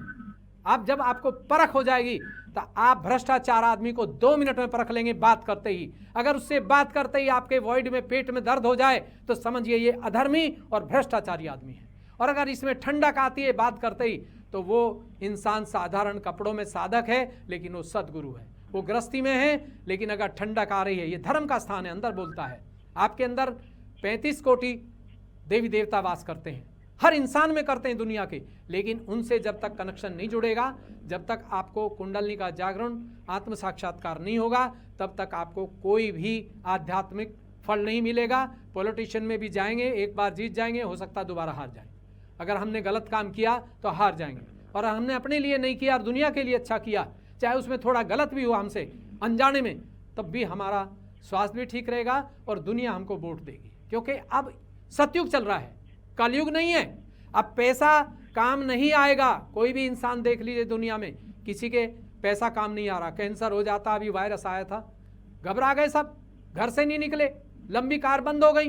आप जब आपको परख हो जाएगी तो आप भ्रष्टाचार आदमी को 2 मिनट में परख लेंगे बात करते ही। अगर उससे बात करते ही आपके वॉइड में, पेट में दर्द हो जाए तो समझिए ये अधर्मी और भ्रष्टाचारी आदमी है। और अगर इसमें ठंडक आती है बात करते ही, तो वो इंसान साधारण कपड़ों में साधक है, लेकिन वो सदगुरु है। वो गृहस्थी में है, लेकिन अगर ठंडक आ रही है, ये धर्म का स्थान है, अंदर बोलता है। आपके अंदर 35 कोटि देवी देवता वास करते हैं, हर इंसान में करते हैं दुनिया के, लेकिन उनसे जब तक कनेक्शन नहीं जुड़ेगा, जब तक आपको कुंडलनी का जागरण, आत्म साक्षात्कार नहीं होगा, तब तक आपको कोई भी आध्यात्मिक फल नहीं मिलेगा। पॉलिटिशियन में भी जाएंगे, एक बार जीत जाएंगे, हो सकता है दोबारा हार जाए। अगर हमने गलत काम किया तो हार जाएंगे, और हमने अपने लिए नहीं किया और दुनिया के लिए अच्छा किया, चाहे उसमें थोड़ा गलत भी हुआ हमसे अनजाने में, तब भी हमारा स्वास्थ्य भी ठीक रहेगा और दुनिया हमको वोट देगी। क्योंकि अब सतयुग चल रहा है, कलयुग नहीं है। अब पैसा काम नहीं आएगा। कोई भी इंसान देख लीजिए दुनिया में, किसी के पैसा काम नहीं आ रहा। कैंसर हो जाता, अभी वायरस आया था, घबरा गए सब, घर से नहीं निकले, लंबी कार बंद हो गई।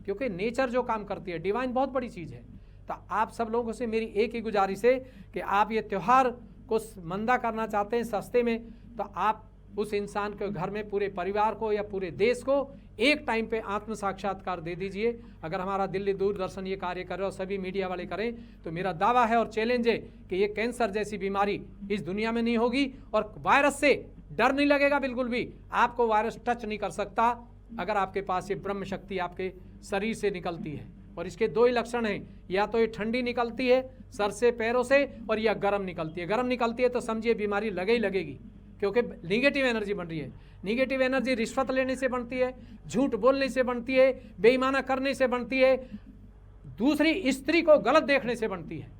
क्योंकि नेचर जो काम करती है, डिवाइन बहुत बड़ी चीज़ है। तो आप सब लोगों से मेरी एक ही गुजारिश है कि आप ये त्यौहार को मंदा करना चाहते हैं सस्ते में, तो आप उस इंसान के घर में पूरे परिवार को या पूरे देश को एक टाइम पे आत्म साक्षात्कार दे दीजिए। अगर हमारा दिल्ली दूरदर्शन ये कार्य कर रहे हो, सभी मीडिया वाले करें, तो मेरा दावा है और चैलेंज है कि ये कैंसर जैसी बीमारी इस दुनिया में नहीं होगी। और वायरस से डर नहीं लगेगा बिल्कुल भी। आपको वायरस टच नहीं कर सकता अगर आपके पास ये ब्रह्म शक्ति आपके शरीर से निकलती है। और इसके 2 ही लक्षण हैं, या तो ये ठंडी निकलती है सर से पैरों से, और या गर्म निकलती है। गर्म निकलती है तो समझिए बीमारी लगे ही लगेगी, क्योंकि निगेटिव एनर्जी बन रही है। निगेटिव एनर्जी रिश्वत लेने से बनती है, झूठ बोलने से बनती है, बेईमाना करने से बनती है, दूसरी स्त्री को गलत देखने से बनती है।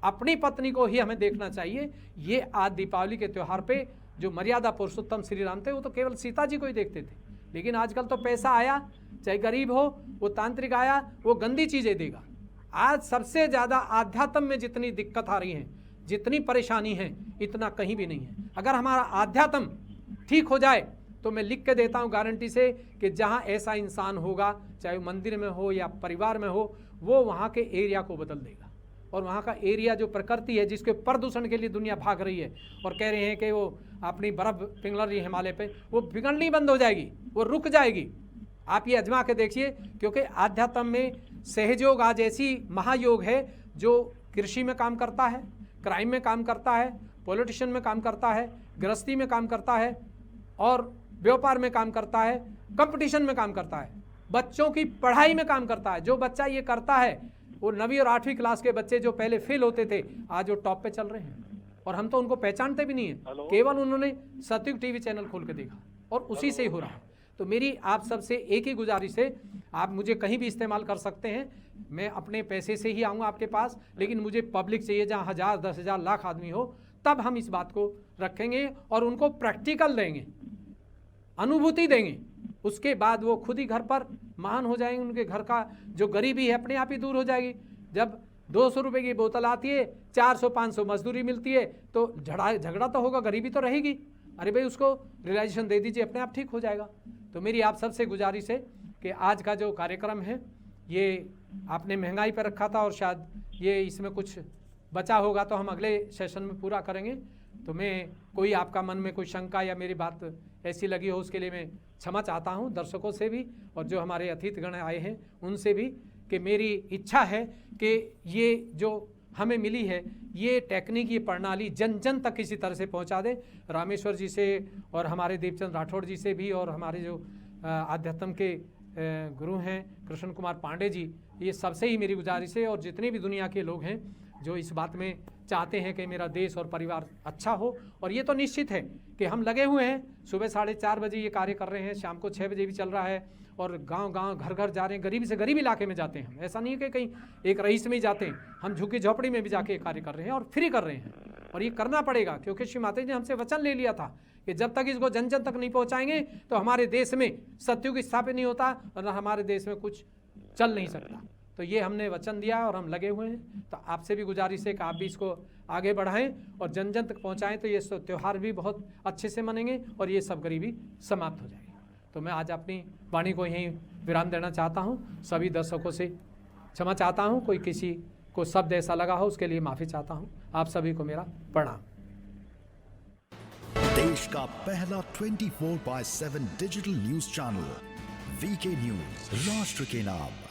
अपनी पत्नी को ही हमें देखना चाहिए। ये आज दीपावली के त्यौहार पे जो मर्यादा पुरुषोत्तम श्री राम थे, वो तो केवल सीता जी को ही देखते थे। लेकिन आजकल तो पैसा आया, चाहे गरीब हो, वो तांत्रिक आया, वो गंदी चीज़ें देगा। आज सबसे ज़्यादा आध्यात्म में जितनी दिक्कत आ रही है, जितनी परेशानी है, इतना कहीं भी नहीं है। अगर हमारा आध्यात्म ठीक हो जाए तो मैं लिख के देता हूँ गारंटी से कि जहाँ ऐसा इंसान होगा, चाहे वो मंदिर में हो या परिवार में हो, वो वहाँ के एरिया को बदल देगा। और वहाँ का एरिया जो प्रकृति है, जिसके प्रदूषण के लिए दुनिया भाग रही है और कह रहे हैं कि वो अपनी बर्फ़ पिघल रही है हिमालय पे, वो पिघलनी बंद हो जाएगी, वो रुक जाएगी। आप ये आजमा के देखिए, क्योंकि आध्यात्म में सहयोग आज ऐसी महायोग है जो कृषि में काम करता है, क्राइम में काम करता है, पॉलिटिशियन में काम करता है, गृहस्थी में काम करता है और व्यापार में काम करता है, कंपटीशन में काम करता है, बच्चों की पढ़ाई में काम करता है। जो बच्चा ये करता है, वो 9वीं और 8वीं क्लास के बच्चे जो पहले फेल होते थे, आज वो टॉप पे चल रहे हैं और हम तो उनको पहचानते भी नहीं है, केवल उन्होंने सतयुग टीवी चैनल खोल के देखा और उसी से ही हो रहा है। तो मेरी आप सबसे एक ही गुजारिश है, आप मुझे कहीं भी इस्तेमाल कर सकते हैं, मैं अपने पैसे से ही आऊँगा आपके पास, लेकिन मुझे पब्लिक चाहिए जहाँ 1000, 10,000, लाख आदमी हो, तब हम इस बात को रखेंगे और उनको प्रैक्टिकल देंगे, अनुभूति देंगे। उसके बाद वो खुद ही घर पर महान हो जाएंगे, उनके घर का जो गरीबी है अपने आप ही दूर हो जाएगी। जब 200 रुपये की बोतल आती है, 400-500 मजदूरी मिलती है, तो झगड़ा तो होगा, गरीबी तो रहेगी। अरे भाई उसको रियलाइजेशन दे दीजिए, अपने आप ठीक हो जाएगा। तो मेरी आप सबसे गुजारिश है कि आज का जो कार्यक्रम है ये आपने महंगाई पर रखा था और शायद ये इसमें कुछ बचा होगा तो हम अगले सेशन में पूरा करेंगे। तो मैं कोई आपका मन में कोई शंका या मेरी बात ऐसी लगी हो उसके लिए मैं क्षमा चाहता हूं दर्शकों से भी और जो हमारे अतिथिगण आए हैं उनसे भी, कि मेरी इच्छा है कि ये जो हमें मिली है ये टेक्निक, ये प्रणाली जन जन तक किसी तरह से पहुंचा दे। रामेश्वर जी से और हमारे देवचंद राठौड़ जी से भी और हमारे जो आध्यात्म के गुरु हैं कृष्ण कुमार पांडे जी, ये सबसे ही मेरी गुजारिश है और जितने भी दुनिया के लोग हैं जो इस बात में चाहते हैं कि मेरा देश और परिवार अच्छा हो। और ये तो निश्चित है कि हम लगे हुए हैं, सुबह 4:30 बजे ये कार्य कर रहे हैं, शाम को 6 बजे भी चल रहा है और गांव-गांव घर-घर जा रहे हैं, गरीब से गरीब इलाके में जाते हैं हम। ऐसा नहीं है कि कहीं एक रईस में ही जाते हैं, हम झुग्गी झोपड़ी में भी जाके कार्य कर रहे हैं और फ्री कर रहे हैं। और ये करना पड़ेगा क्योंकि श्री माता जी ने हमसे वचन ले लिया था कि जब तक इसको जन जन तक नहीं पहुँचाएंगे तो हमारे देश में सतयुग स्थापित नहीं होता और हमारे देश में कुछ चल नहीं सकता। तो ये हमने वचन दिया और हम लगे हुए हैं। तो आपसे भी गुजारिश है कि आप भी इसको आगे बढ़ाएं और जन जन तक पहुंचाएं, तो ये त्यौहार भी बहुत अच्छे से मनेंगे और ये सब गरीबी समाप्त हो जाएगी। तो मैं आज अपनी वाणी को यहीं विराम देना चाहता हूं। सभी दर्शकों से क्षमा चाहता हूं, कोई किसी को शब्द ऐसा लगा हो उसके लिए माफ़ी चाहता हूं। आप सभी को मेरा प्रणाम। देश का पहला 24/7 digital news channel V K news, राष्ट्र के नाम।